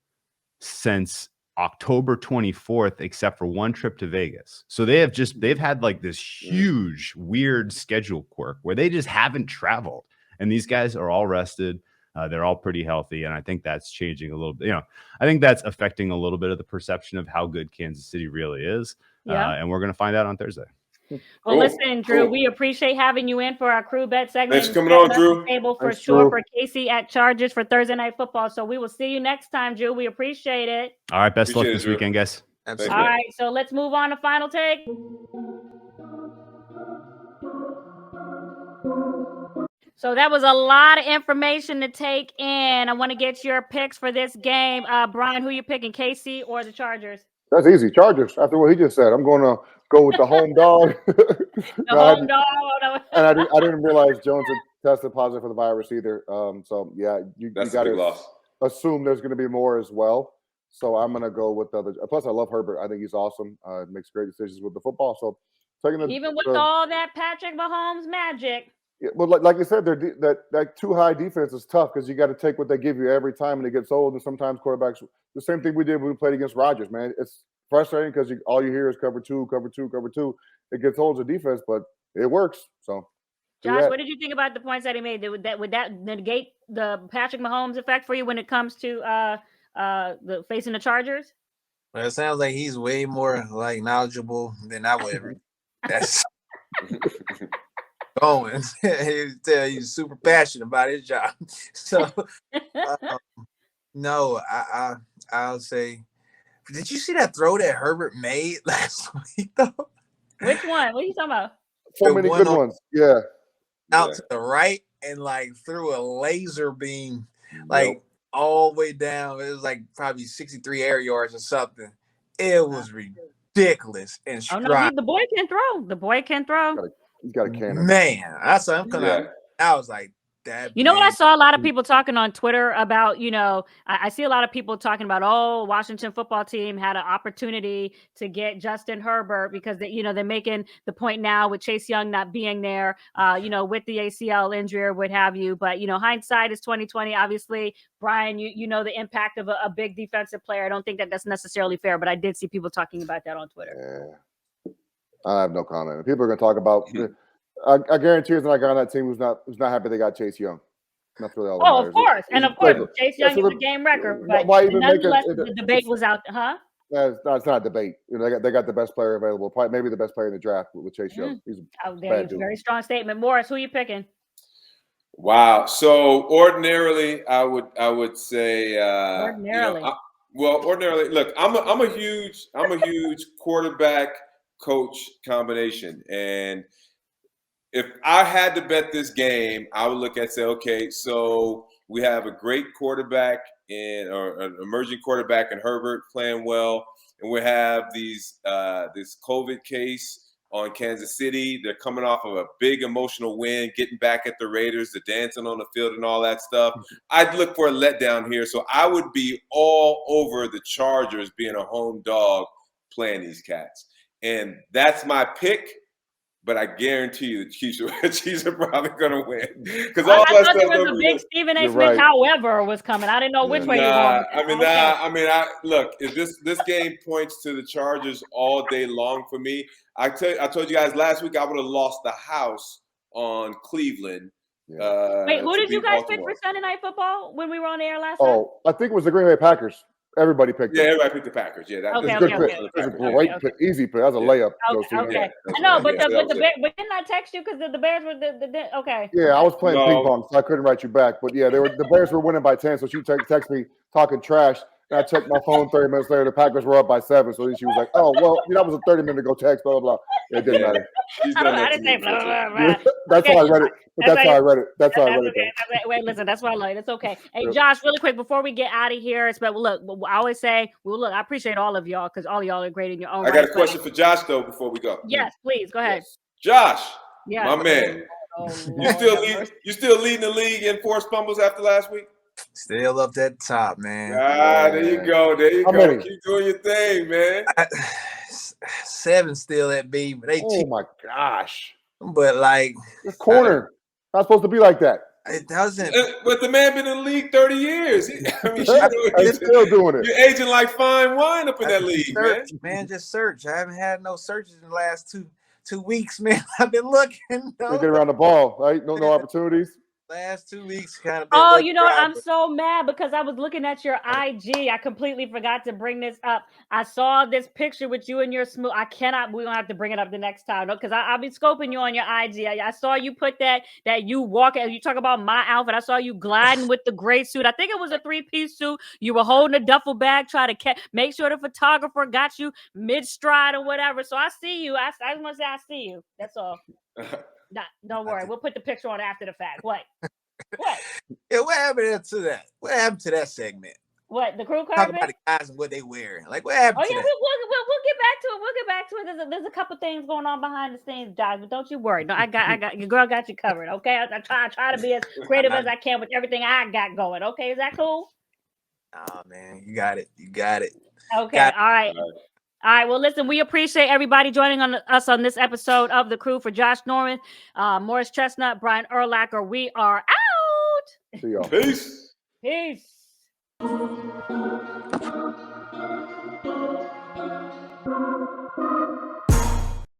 since October 24th, except for one trip to Vegas. So they've had like this huge, weird schedule quirk where they just haven't traveled. And these guys are all rested. They're all pretty healthy. And I think that's changing a little bit. I think that's affecting a little bit of the perception of how good Kansas City really is. Yeah. And we're going to find out on Thursday. Well, listen, Drew, we appreciate having you in for our crew bet segment. Thanks for coming on, Drew. Table for sure for Casey at Chargers for Thursday Night Football. So we will see you next time, Drew. We appreciate it. All right. Best luck this weekend, guys. Absolutely. All right. So let's move on to Final Take. So that was a lot of information to take in. I want to get your picks for this game. Brian, who you picking, KC or the Chargers? That's easy. Chargers. After what he just said, I'm going to go with the home dog. Home dog. And I didn't realize Jones had tested positive for the virus either. So yeah, you got to assume there's going to be more as well. So I'm going to go with the other. Plus, I love Herbert. I think he's awesome. Makes great decisions with the football. So even with all that Patrick Mahomes magic. Yeah, well, like you said, that too high defense is tough because you got to take what they give you every time, and it gets old. And sometimes quarterbacks, the same thing we did when we played against Rodgers, man. It's frustrating because all you hear is cover two, cover two, cover two. It gets old as a defense, but it works. So, Josh, what did you think about the points that he made? Would that negate the Patrick Mahomes effect for you when it comes to the facing the Chargers? Well, it sounds like he's way more like knowledgeable than I would ever. That's going. He'll tell you super passionate about his job. So no, I'll say. Did you see that throw that Herbert made last week though? Which one? What are you talking about? So many good ones. Yeah. Out to the right and like threw a laser beam like all the way down. It was like probably 63 air yards or something. It was ridiculous and strong. Oh no, the boy can throw. The boy can throw. He's got a cannon. Man, I saw him come out. I was like, that. You know what I saw a lot of people talking on Twitter about, I see a lot of people talking about, Washington football team had an opportunity to get Justin Herbert because they're making the point now with Chase Young not being there, with the ACL injury or what have you. But, hindsight is 2020. Obviously, Brian, you know the impact of a big defensive player. I don't think that's necessarily fair, but I did see people talking about that on Twitter. Yeah. I have no comment. People are going to talk about I guarantee there's not a guy on that team who's not happy they got Chase Young. That's really all that matters. Of course. And of course, Chase Young is a game record. But nonetheless, the debate was out. Huh? It's not a debate. They got the best player available. Probably maybe the best player in the draft with Chase Young. He's a very strong statement. Morris, who are you picking? Wow. So ordinarily, I would say ordinarily. Ordinarily, look, I'm a huge quarterback coach combination, and if I had to bet this game, I would look at say, okay, so we have a great quarterback or an emerging quarterback in Herbert playing well, and we have this COVID case on Kansas City. They're coming off of a big emotional win, getting back at the Raiders, the dancing on the field and all that stuff. I'd look for a letdown here, so I would be all over the Chargers being a home dog playing these cats, and that's my pick. But I guarantee you the Chiefs are probably going to win. Because I thought there was a big Stephen A. Smith, however, was coming. I didn't know which way you were going. Look, if this game points to the Chargers all day long for me, I told you guys last week I would have lost the house on Cleveland. Wait, who did you guys pick for Sunday Night Football when we were on the air last night? I think it was the Green Bay Packers. Everybody picked them. Yeah, everybody picked the Packers. Yeah, that's a good pick. That's a great pick. Easy pick. That's a layup. Okay. No, but didn't I text you because the Bears were okay. Yeah, I was playing ping pong, so I couldn't write you back. But yeah, the Bears were winning by 10, so she text me talking trash. And I checked my phone 30 minutes later. The Packers were up by 7. So she was like, "Oh, well, that was a 30-minute ago text, blah, blah, blah." It didn't matter. I didn't say blah, blah, blah. That's how I read it. But that's how I read it. That's how I read it. Wait, listen, that's why I like it. It's okay. Hey, Josh, really quick before we get out of here, look, I always say, look, I appreciate all of y'all because all of y'all are great in your own right. I got a question for Josh though before we go. Yes, please go ahead. Josh, yeah, my man, you still leading the league in forced fumbles after last week? Still up at the top, man. There you go. There you go. Keep doing your thing, man. 7 still at B, but oh my gosh. But like this corner, not supposed to be like that. It doesn't. But the man been in the league 30 years. He's still doing it. You're aging like fine wine up in that league, man. Just search. I haven't had no searches in the last two weeks, man. I've been looking. You get around the ball, right? No opportunities. Last 2 weeks kind of. Oh, you know what? I'm so mad because I was looking at your IG. I completely forgot to bring this up. I saw this picture with you and your smooth. We're gonna have to bring it up the next time, because I'll be scoping you on your IG. I saw you put that you walk and you talk about my outfit. I saw you gliding with the gray suit. I think it was a 3-piece suit. You were holding a duffel bag, trying to make sure the photographer got you mid stride or whatever. So I see you. I just want to say I see you. That's all. Don't worry. We'll put the picture on after the fact. What? Yeah, what happened to that? What happened to that segment? What, the crew carpet? Talk about the guys and what they wear. Like, what happened to that? We'll get back to it. We'll get back to it. There's a couple things going on behind the scenes, Josh, but don't you worry. No, I got your girl got you covered. Okay, I try to be as creative as I can with everything I got going. Okay, is that cool? Oh man, you got it. Okay, all right. All right. Well, listen, we appreciate everybody joining us on this episode of The Crew. For Josh Norman, Maurice Chestnut, Brian Urlacher, we are out. See y'all. Peace. Peace.